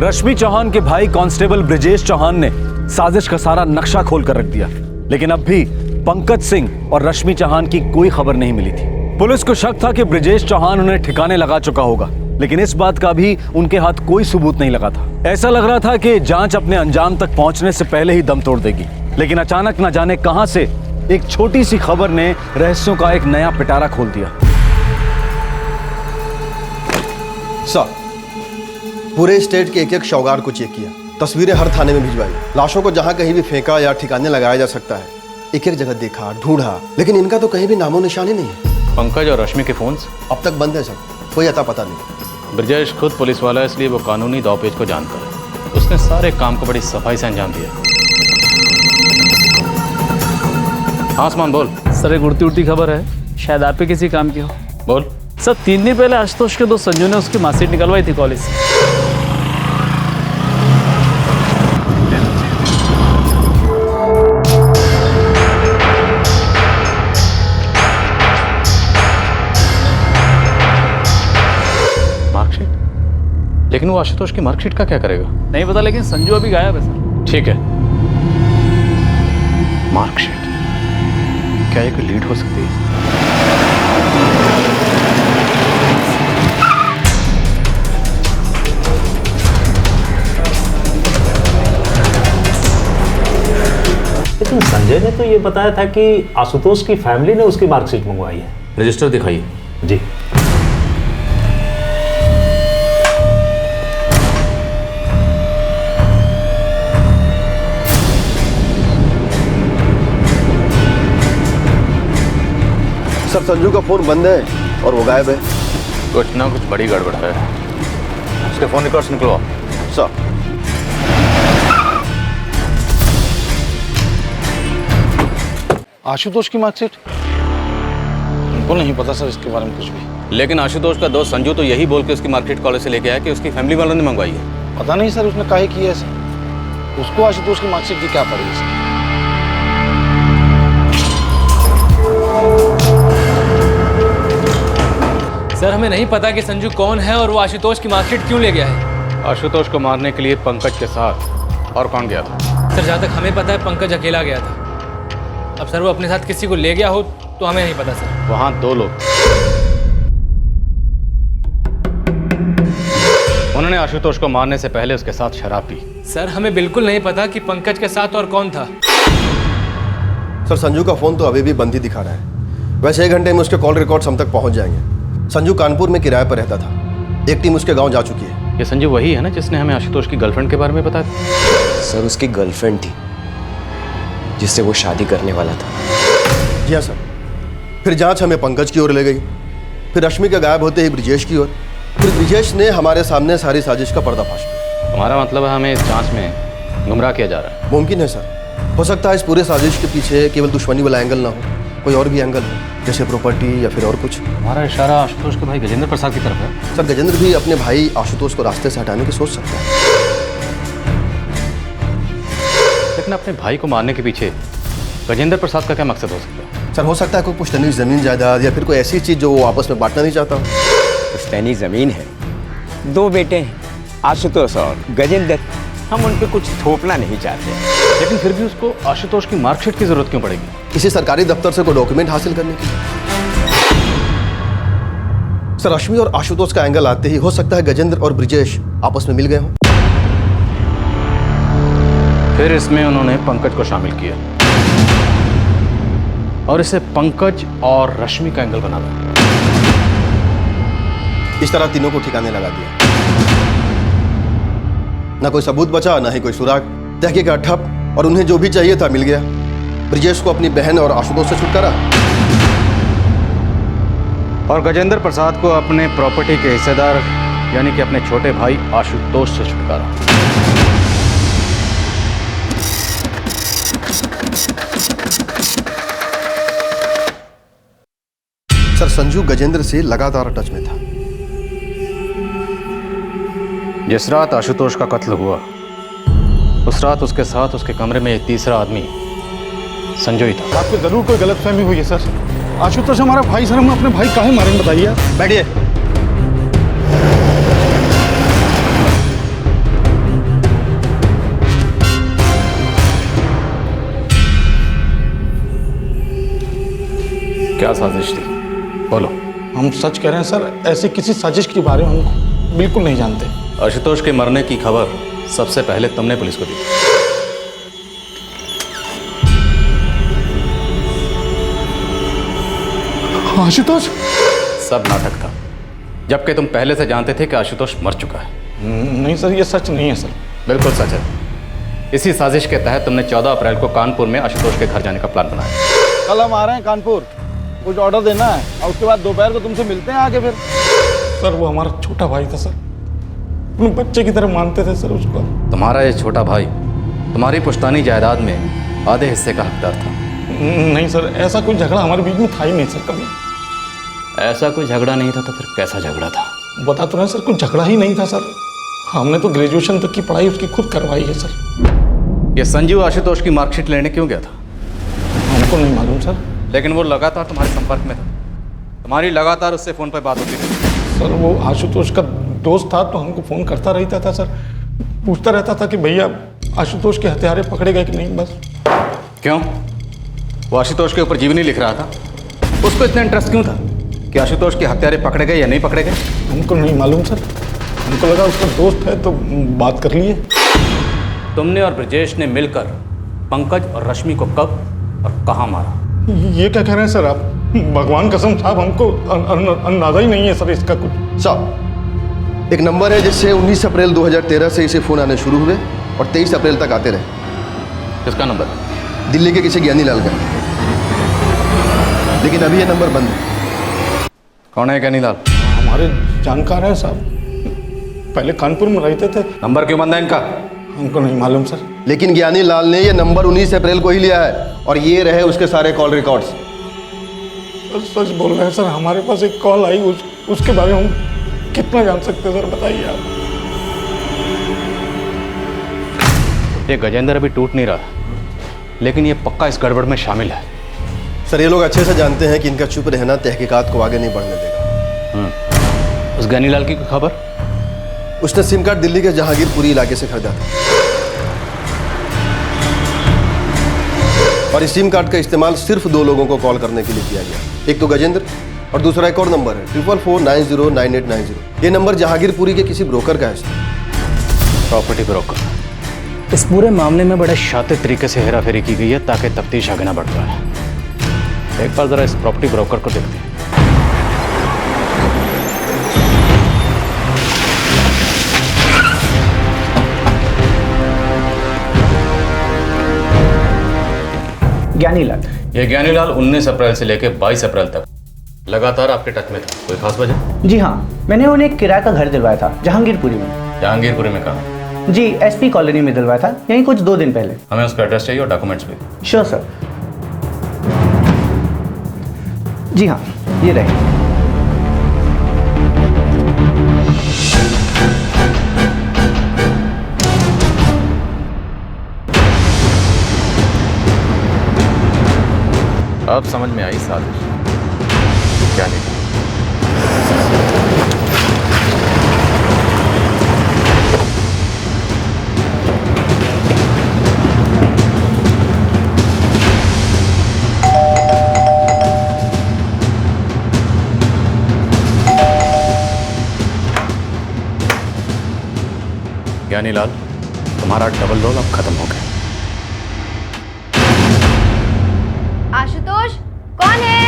रश्मि चौहान के भाई कांस्टेबल ब्रिजेश चौहान ने साजिश का सारा नक्शा खोल कर रख दिया, लेकिन अब भी पंकज सिंह और रश्मि चौहान की कोई खबर नहीं मिली थी। पुलिस को शक था कि ब्रिजेश चौहान उन्हें ठिकाने लगा चुका होगा, लेकिन इस बात का भी उनके हाथ कोई सबूत नहीं लगा था। ऐसा लग रहा था कि जांच अपने अंजाम तक पहुंचने से पहले ही दम तोड़ देगी, लेकिन अचानक न जाने कहां से एक छोटी सी खबर ने रहस्यों का एक नया पिटारा खोल दिया। सर, पूरे स्टेट के एक एक शौगार को चेक किया, तस्वीरें हर थाने में भिजवाई, लाशों को जहां कहीं भी फेंका या ठिकाने लगाया जा सकता है एक एक जगह देखा, ढूंढा, लेकिन इनका तो कहीं भी नामो निशानी नहीं है। पंकज और रश्मि के फोन्स अब तक बंद है सर, कोई अता पता नहीं। ब्रजेश खुद पुलिस वाला है, इसलिए वो कानूनी दावपेच को जानता है। उसने सारे काम को बड़ी सफाई से अंजाम दिया। हाँ आसमान बोल। सर, एक उड़ती उड़ती खबर है, शायद आप ही किसी काम की हो। बोल। सर, 3 दिन पहले आशुतोष के दोस्त संजू ने उसकी मार्कशीट निकलवाई थी कॉलेज से। वो आशुतोष की मार्कशीट का क्या करेगा? नहीं पता, लेकिन संजू अभी गायब है सर। ठीक है, मार्कशीट, क्या ये कोई लीड हो सकती है? लेकिन संजय ने तो ये बताया था कि आशुतोष की फैमिली ने उसकी मार्कशीट मंगवाई है। रजिस्टर दिखाइए। जी। सर संजू का फोन बंद है और वो गायब है। कुछ ना कुछ बड़ी गड़बड़ है। उसके फोन रिकॉर्ड्स निकलवाओ। सर। आशुतोष की मार्कशीट? उनको नहीं पता सर इसके बारे में कुछ भी। लेकिन आशुतोष का दोस्त संजू तो यही बोल के उसकी मार्कशीट कॉलेज से लेके आया कि उसकी फैमिली वालों ने मंगवाई है। पता नहीं सर उसने काहे किया है सर। उसको आशुतोष की मार्कशीट की क्या पड़ी सर? सर हमें नहीं पता कि संजू कौन है और वो आशुतोष की मार्कशीट क्यों ले गया है। आशुतोष को मारने के लिए पंकज के साथ और कौन गया था? सर जहाँ तक हमें पता है पंकज अकेला गया था। अब सर वो अपने साथ किसी को ले गया हो तो हमें नहीं पता सर। वहां 2 लोग, उन्होंने आशुतोष को मारने से पहले उसके साथ शराब पी। सर हमें बिल्कुल नहीं पता कि पंकज के साथ और कौन था। सर संजू का फोन तो अभी भी बंद ही दिखा रहा है। वैसे 1 घंटे में उसके कॉल रिकॉर्ड्स हम तक पहुंच जाएंगे। संजू कानपुर में किराए पर रहता था। एक टीम उसके गांव जा चुकी है। ये संजू वही है ना जिसने हमें आशुतोष की गर्लफ्रेंड के बारे में बताया? सर उसकी गर्लफ्रेंड थी जिससे वो शादी करने वाला था। जी हाँ सर। फिर जांच हमें पंकज की ओर ले गई, फिर रश्मि के गायब होते ही ब्रिजेश की ओर, फिर ब्रिजेश ने हमारे सामने सारी साजिश का पर्दाफाश किया। हमारा मतलब है हमें इस जांच में गुमराह किया जा रहा है। मुमकिन है सर। हो सकता है इस पूरे साजिश के पीछे केवल दुश्मनी वाला एंगल ना हो, कोई और भी एंगल हो, जैसे प्रॉपर्टी या फिर और कुछ। हमारा इशारा आशुतोष के भाई गजेंद्र प्रसाद की तरफ है। सर गजेंद्र भी अपने भाई आशुतोष को रास्ते से हटाने की सोच सकता है। लेकिन अपने भाई को मारने के पीछे गजेंद्र प्रसाद का क्या मकसद हो सकता है? सर हो सकता है कोई पुश्तैनी जमीन जायदाद या फिर कोई ऐसी चीज जो वो आपस में बांटना नहीं चाहता। पुश्तैनी जमीन है, 2 बेटे हैं, आशुतोष और गजेंद्र। हम उन पे कुछ थोपना नहीं चाहते। लेकिन फिर भी उसको आशुतोष की मार्कशीट की जरूरत क्यों पड़ेगी? किसी सरकारी दफ्तर से कोई डॉक्यूमेंट हासिल करने की। सर रश्मि और आशुतोष का एंगल आते ही हो सकता है गजेंद्र और ब्रिजेश आपस में मिल गए हों। फिर इसमें उन्होंने पंकज को शामिल किया और इसे पंकज और रश्मि का एंगल बना दिया। इस तरह तीनों को ठिकाने लगा दिया। ना कोई सबूत बचा, ना ही कोई सुराग। तहकीक का ठप और उन्हें जो भी चाहिए था मिल गया। ब्रिजेश को अपनी बहन और आशुतोष से छुटकारा, और गजेंद्र प्रसाद को अपने प्रॉपर्टी के हिस्सेदार यानी कि अपने छोटे भाई आशुतोष से छुटकारा। सर संजू गजेंद्र से लगातार टच में था। जिस रात आशुतोष का कत्ल हुआ उस रात उसके साथ उसके कमरे में एक तीसरा आदमी संजू ही था। आपको जरूर कोई गलतफहमी हुई है सर। आशुतोष हमारा भाई सर, हम अपने भाई काहे मारेंगे बताइए। बैठिए। क्या साजिश थी, बोलो। हम सच कह रहे हैं सर, ऐसी किसी साजिश के बारे में हम बिल्कुल नहीं जानते। आशुतोष के मरने की खबर सबसे पहले तुमने पुलिस को दी। आशुतोष? सब नाटक था, जबकि तुम पहले से जानते थे कि आशुतोष मर चुका है। नहीं सर, ये सच नहीं है सर। बिल्कुल सच है। इसी साजिश के तहत तुमने 14 अप्रैल को कानपुर में आशुतोष के घर जाने का प्लान बनाया। कल हम आ रहे हैं कानपुर, कुछ ऑर्डर देना है और उसके बाद दोपहर को तुमसे मिलते हैं आके। फिर सर वो हमारा छोटा भाई था सर, अपने बच्चे की तरह मानते थे सर उसको। तुम्हारा ये छोटा भाई तुम्हारी पुश्तैनी जायदाद में आधे हिस्से का हकदार था। नहीं सर, ऐसा कोई झगड़ा हमारे बीच में था ही नहीं सर कभी। ऐसा कोई झगड़ा नहीं था तो फिर कैसा झगड़ा था? बता तो रहे सर, कोई झगड़ा ही नहीं था सर। हमने तो ग्रेजुएशन तक की पढ़ाई उसकी खुद करवाई है सर। ये संजू आशुतोष की मार्कशीट लेने क्यों गया था? हमको नहीं मालूम सर। लेकिन वो लगातार तुम्हारे संपर्क में था, तुम्हारी लगातार उससे फोन पर बात होती रही। सर वो आशुतोष का दोस्त था तो हमको फ़ोन करता रहता था सर, पूछता रहता था कि भैया आशुतोष के हत्यारे पकड़े गए कि नहीं। बस। क्यों? वो आशुतोष के ऊपर जीवनी लिख रहा था, उसको इतना इंटरेस्ट क्यों था कि आशुतोष के हत्यारे पकड़े गए या नहीं पकड़े गए? हमको नहीं मालूम सर, हमको लगा उसका दोस्त है तो बात कर लिए। तुमने और ब्रजेश ने मिलकर पंकज और रश्मि को कब और कहाँ मारा? ये क्या कह रहे हैं सर आप? भगवान कसम साहब, हमको अंदाजा ही नहीं है सर इसका कुछ। साहब, एक नंबर है जिससे 19 अप्रैल 2013 से इसे फ़ोन आने शुरू हुए और 23 अप्रैल तक आते रहे। किसका नंबर? दिल्ली के किसी ज्ञानी लाल का, लेकिन अभी ये नंबर बंद है। कौन है ज्ञानी लाल? हमारे जानकार है साहब, पहले कानपुर में रहते थे। नंबर क्यों बंद है इनका? हमको नहीं मालूम सर। लेकिन ज्ञानी लाल ने ये नंबर 19 अप्रैल को ही लिया है और ये रहे उसके सारे कॉल रिकॉर्ड्स। सच बोल रहे हैं सर, हमारे पास एक कॉल आई, उसके बारे में हम कितना जान सकते हैं सर, बताइए आप। ये गजेंद्र अभी टूट नहीं रहा, लेकिन ये पक्का इस गड़बड़ में शामिल है। सर, ये लोग अच्छे से जानते हैं कि इनका चुप रहना तहकीकात को आगे नहीं बढ़ने देगा। उस ज्ञानीलाल की खबर? उसने सिम कार्ड दिल्ली के जहांगीरपुरी इलाके से खरीदा था और इस सिम कार्ड का इस्तेमाल सिर्फ 2 लोगों को कॉल करने के लिए किया गया। एक तो गजेंद्र और दूसरा एक और नंबर है 4449098890। ये नंबर जहांगीरपुरी के किसी ब्रोकर का है। Property broker. इस पूरे मामले में बड़े शातिर तरीके से हेराफेरी की गई है ताकि तफ्तीश आगे ना बढ़ पाए। एक बार जरा इस प्रॉपर्टी ब्रोकर को देखते हैं। ज्ञानीलाल। ये ज्ञानीलाल 19 अप्रैल से लेकर 22 अप्रैल तक लगातार आपके टच में था। कोई खास वजह? जी हाँ, मैंने उन्हें एक किराए का घर दिलवाया था जहांगीरपुरी में। जहांगीरपुरी में कहाँ? जी, एसपी कॉलोनी में दिलवाया था, यहीं कुछ 2 दिन पहले। हमें उसका एड्रेस चाहिए और डॉक्यूमेंट्स भी। Sure sir. जी हाँ, ये रहे। अब समझ में आई साजिश। क्या नहीं? ज्ञानीलाल, तुम्हारा डबल रोल अब खत्म हो गया। आशुतोष, कौन है?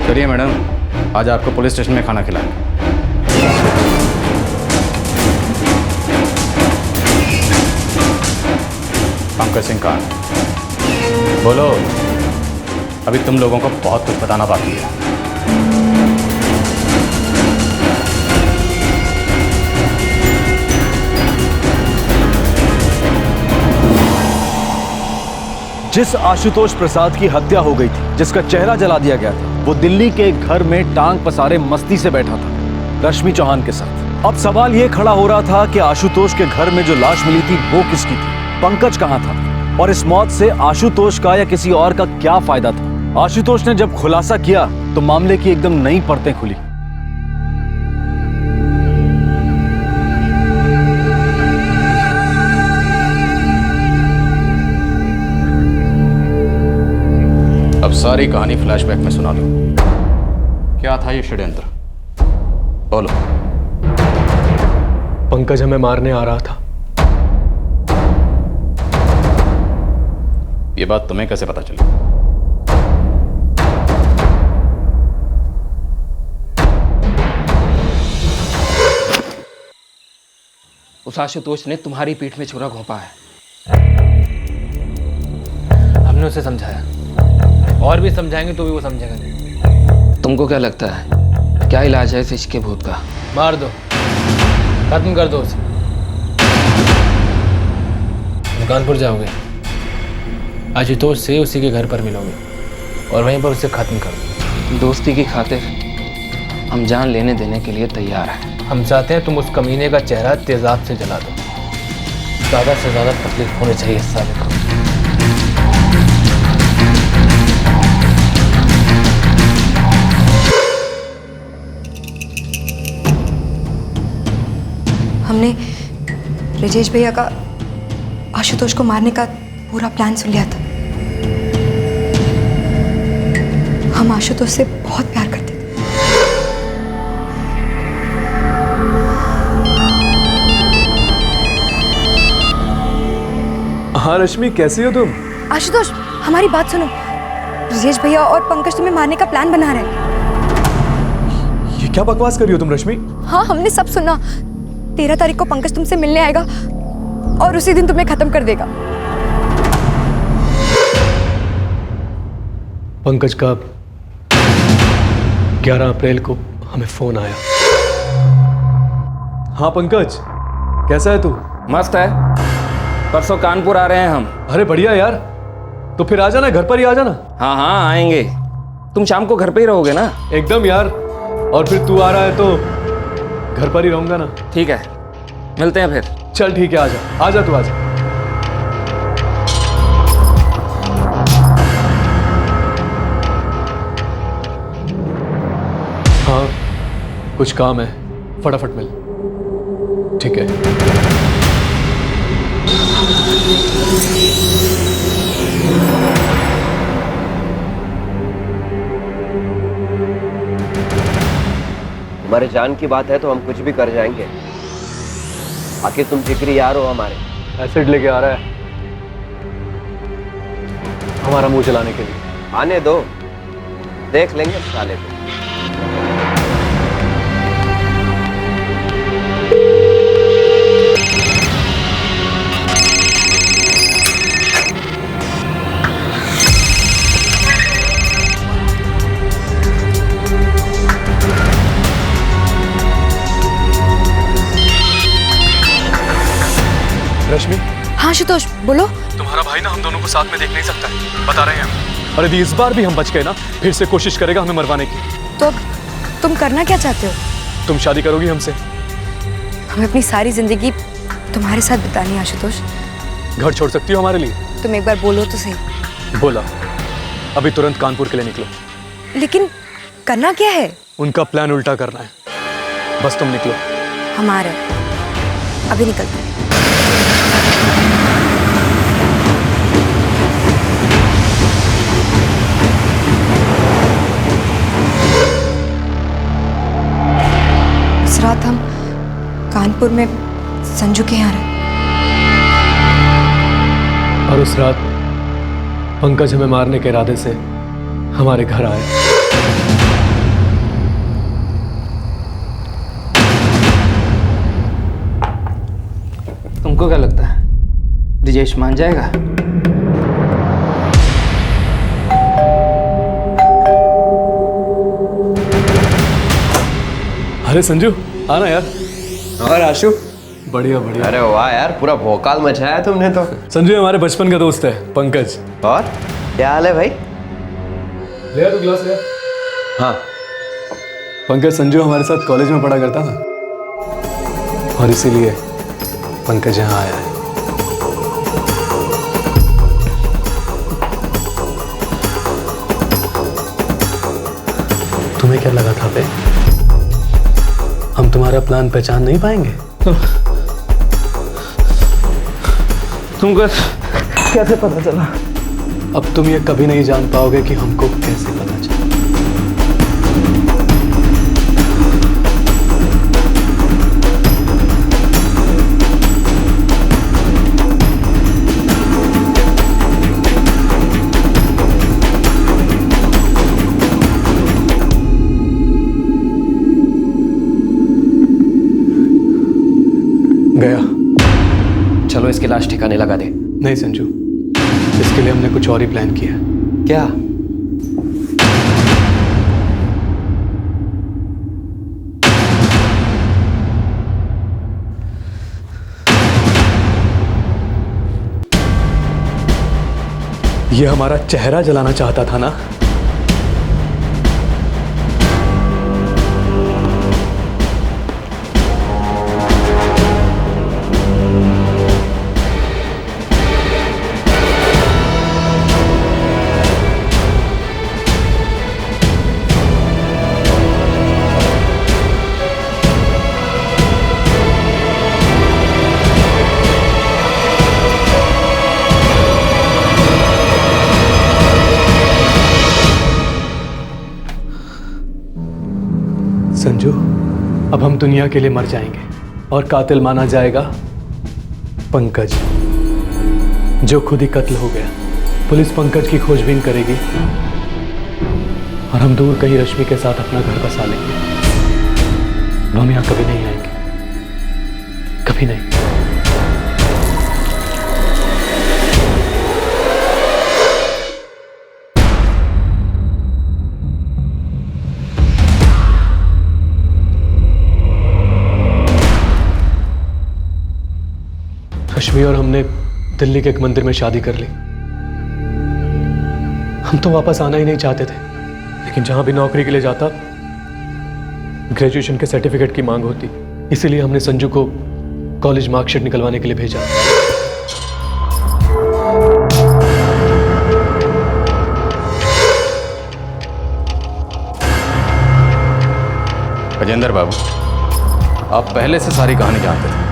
चलिए मैडम, आज आपको पुलिस स्टेशन में खाना खिलाएं। पंकज सिंह कहाँ है? बोलो, अभी तुम लोगों को बहुत कुछ बताना बाकी है। जिस आशुतोष प्रसाद की हत्या हो गई थी, जिसका चेहरा जला दिया गया था, वो दिल्ली के एक घर में टांग पसारे मस्ती से बैठा था रश्मि चौहान के साथ। अब सवाल ये खड़ा हो रहा था कि आशुतोष के घर में जो लाश मिली थी वो किसकी थी, पंकज कहाँ था, और इस मौत से आशुतोष का या किसी और का क्या फायदा था। आशुतोष ने जब खुलासा किया तो मामले की एकदम नई परतें खुली। अब सारी कहानी फ्लैशबैक में सुना लो। क्या था ये षड्यंत्र? बोलो। पंकज हमें मारने आ रहा था। ये बात तुम्हें कैसे पता चली? उस आशुतोष ने तुम्हारी पीठ में छुरा घोंपा है। हमने उसे समझाया और भी समझाएंगे तो भी वो समझेगा नहीं। तुमको क्या लगता है क्या इलाज है इस इश्क के भूत का? मार दो, खत्म कर दो उसे। कानपुर जाओगे, आशुतोष से उसी के घर पर मिलोगे और वहीं पर उसे खत्म कर दो। दोस्ती की खातिर हम जान लेने देने के लिए तैयार हैं। हम चाहते हैं तुम उस कमीने का चेहरा तेजाब से जला दो। ज़्यादा से ज़्यादा तकलीफ होनी चाहिए इस साले को। हमने ब्रिजेश भैया का आशुतोष को मारने का पूरा प्लान सुन लिया था। हम आशुतोष से बहुत प्यार करते थे। हाँ रश्मि, कैसी हो तुम? आशुतोष, हमारी बात सुनो। ब्रिजेश भैया और पंकज तुम्हें मारने का प्लान बना रहे हैं। ये क्या बकवास कर रही हो तुम रश्मि? हाँ, हमने सब सुना। 13 तारीख को पंकज तुमसे मिलने आएगा और उसी दिन तुम्हें खत्म कर देगा। पंकज का 11 अप्रैल को हमें फोन आया। हाँ पंकज, कैसा है तू? मस्त है। परसों कानपुर आ रहे हैं हम। अरे बढ़िया यार, तो फिर आ जाना, घर पर ही आ जाना। हाँ हाँ आएंगे। तुम शाम को घर पे ही रहोगे ना? एकदम यार, और फिर तू आ रहा है तो घर पर ही रहूंगा ना। ठीक है, मिलते हैं फिर। चल ठीक है, आजा आजा, तू आजा। हाँ कुछ काम है, फटाफट मिल। ठीक है। हमारे जान की बात है तो हम कुछ भी कर जाएंगे। आखिर तुम जिगरी यार हो हमारे। एसिड लेके आ रहा है हमारा मुंह जलाने के लिए। आने दो, देख लेंगे साले को। रश्मि। हाँ आशुतोष, बोलो। तुम्हारा भाई ना हम दोनों को साथ में देख नहीं सकता है, बता रहे हैं हम। और यदि इस बार भी हम बच गए ना, फिर से कोशिश करेगा हमें मरवाने की। तो तुम करना क्या चाहते हो? तुम शादी करोगी हमसे? हमें अपनी सारी जिंदगी तुम्हारे साथ बितानी है आशुतोष। घर छोड़ सकती हो हमारे लिए? तुम एक बार बोलो तो सही। बोला। अभी तुरंत कानपुर के लिए निकलो। लेकिन करना क्या है? उनका प्लान उल्टा करना है, बस तुम निकलो। हमारा अभी निकलते हैं। इस रात हम कानपुर में संजू के यहाँ रहे और उस रात पंकज हमें मारने के इरादे से हमारे घर आए। तुमको क्या लगता है ब्रिजेश मान जाएगा? अरे संजू, आना यार। और आशु? बढ़िया बढ़िया। अरे वाह यार, पूरा भौकाल मचाया तुमने तो। संजू हमारे बचपन का दोस्त है पंकज। और क्या हाल है भाई? ले तू गिलास ले। हाँ। पंकज संजू हमारे साथ कॉलेज में पढ़ा करता था और इसीलिए पंकज यहाँ आया है। तुम्हें क्या लगा था बे? हम तुम्हारा प्लान पहचान नहीं पाएंगे? तुमको कैसे पता चला? अब तुम ये कभी नहीं जान पाओगे कि हमको कैसे पता चला। गया। चलो इसकी लाश ठिकाने लगा दे। नहीं संजू, इसके लिए हमने कुछ और ही प्लान किया। क्या? ये हमारा चेहरा जलाना चाहता था ना? अब हम दुनिया के लिए मर जाएंगे और कातिल माना जाएगा पंकज, जो खुद ही कत्ल हो गया। पुलिस पंकज की खोजबीन करेगी और हम दूर कहीं रश्मि के साथ अपना घर बसा लेंगे। हम यहाँ कभी नहीं आएंगे, कभी नहीं। रश्मि और हमने दिल्ली के एक मंदिर में शादी कर ली। हम तो वापस आना ही नहीं चाहते थे, लेकिन जहां भी नौकरी के लिए जाता ग्रेजुएशन के सर्टिफिकेट की मांग होती, इसीलिए हमने संजू को कॉलेज मार्कशीट निकलवाने के लिए भेजा। गजेंद्र बाबू, आप पहले से सारी कहानी जानते थे,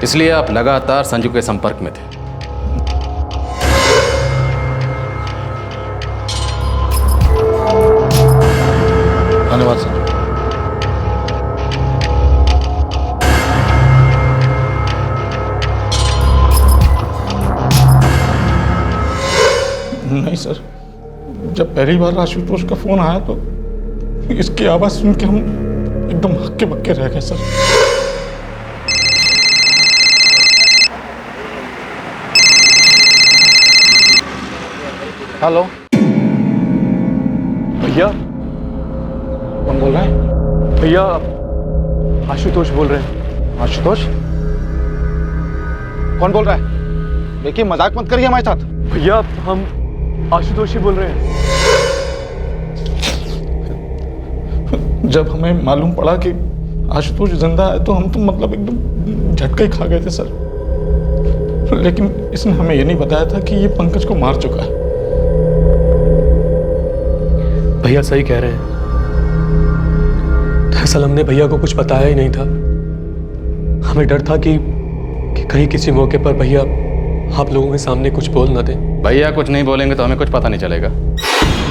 इसलिए आप लगातार संजू के संपर्क में थे। धन्यवाद सर। नहीं सर, जब पहली बार आशुतोष का फोन आया तो इसकी आवाज सुन के हम एकदम हक्के बक्के रह गए सर। हेलो भैया, कौन बोल रहा है? भैया आशुतोष बोल रहे हैं। आशुतोष? कौन बोल रहा है? देखिए मजाक मत करिए हमारे साथ। भैया हम आशुतोष ही बोल रहे हैं। जब हमें मालूम पड़ा कि आशुतोष जिंदा है तो हम तो मतलब एकदम झटका ही खा गए थे सर। लेकिन इसने हमें ये नहीं बताया था कि ये पंकज को मार चुका है। भैया सही कह रहे हैं। दरअसल हमने भैया को कुछ बताया ही नहीं था। हमें डर था कि कहीं किसी मौके पर भैया आप लोगों के सामने कुछ बोल ना दें। भैया कुछ नहीं बोलेंगे तो हमें कुछ पता नहीं चलेगा।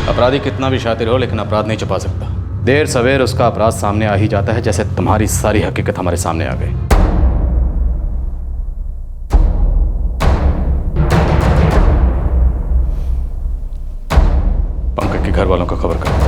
अपराधी कितना भी शातिर हो, लेकिन अपराध नहीं छुपा सकता। देर सवेर उसका अपराध सामने आ ही जाता है, जैसे तुम्हारी सारी हकीकत हमारे सामने आ गई। पंकज के घर वालों को खबर कर।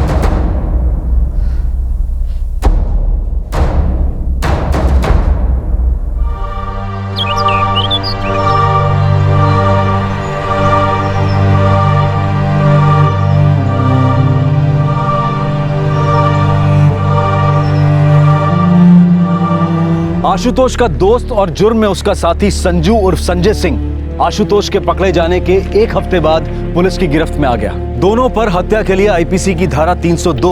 आशुतोष का दोस्त और जुर्म में उसका साथी संजू उर्फ संजय सिंह आशुतोष के पकड़े जाने के एक हफ्ते बाद पुलिस की गिरफ्त में आ गया। दोनों पर हत्या के लिए आईपीसी की धारा 302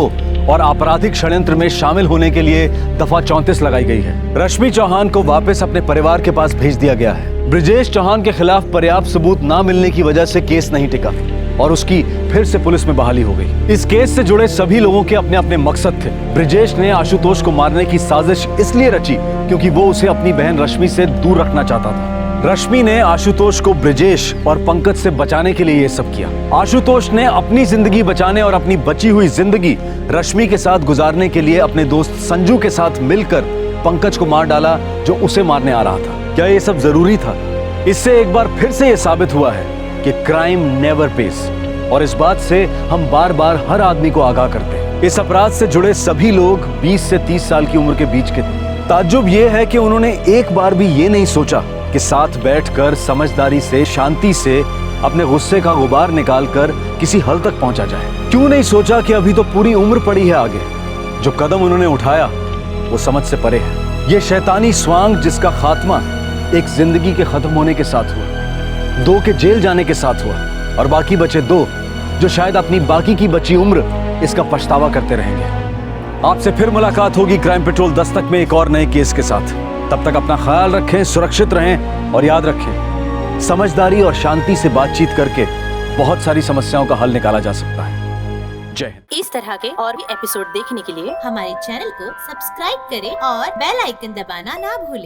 और आपराधिक षड्यंत्र में शामिल होने के लिए दफा 34 लगाई गई है। रश्मि चौहान को वापस अपने परिवार के पास भेज दिया गया है। ब्रिजेश चौहान के खिलाफ पर्याप्त सबूत न मिलने की वजह से केस नहीं टिका और उसकी फिर से पुलिस में बहाली हो गई। इस केस से जुड़े सभी लोगों के अपने अपने मकसद थे। ब्रिजेश ने आशुतोष को मारने की साजिश इसलिए रची क्योंकि वो उसे अपनी बहन रश्मि से दूर रखना चाहता था। रश्मि ने आशुतोष को ब्रिजेश और पंकज से बचाने के लिए ये सब किया। आशुतोष ने अपनी जिंदगी बचाने और अपनी बची हुई जिंदगी रश्मि के साथ गुजारने के लिए अपने दोस्त संजू के साथ मिलकर पंकज को मार डाला, जो उसे मारने आ रहा था। क्या ये सब जरूरी था? इससे एक बार फिर से ये साबित हुआ है कि क्राइम नेवर पेस, और इस बात से हम बार बार हर आदमी को आगाह करते हैं। इस अपराध से जुड़े सभी लोग 20 से 30 साल की उम्र के बीच के थे। ताज्जुब ये है कि उन्होंने एक बार भी ये नहीं सोचा कि साथ बैठकर समझदारी से, शांति से अपने गुस्से का गुबार निकालकर किसी हल तक पहुंचा जाए। क्यों नहीं सोचा कि अभी तो पूरी उम्र पड़ी है आगे। जो कदम उन्होंने उठाया वो समझ से परे है। ये शैतानी स्वांग जिसका खात्मा एक जिंदगी के खत्म होने के साथ हुआ, 2 के जेल जाने के साथ हुआ, और बाकी बचे 2 जो शायद अपनी बाकी की बची उम्र इसका पछतावा करते रहेंगे। आपसे फिर मुलाकात होगी क्राइम पेट्रोल दस्तक में एक और नए केस के साथ। तब तक अपना ख्याल रखें, सुरक्षित रहें और याद रखें, समझदारी और शांति से बातचीत करके बहुत सारी समस्याओं का हल निकाला जा सकता है। जय हिंद। इस तरह के और भी एपिसोड देखने के लिए हमारे चैनल को सब्सक्राइब करें और बेल आइकन दबाना ना भूलें।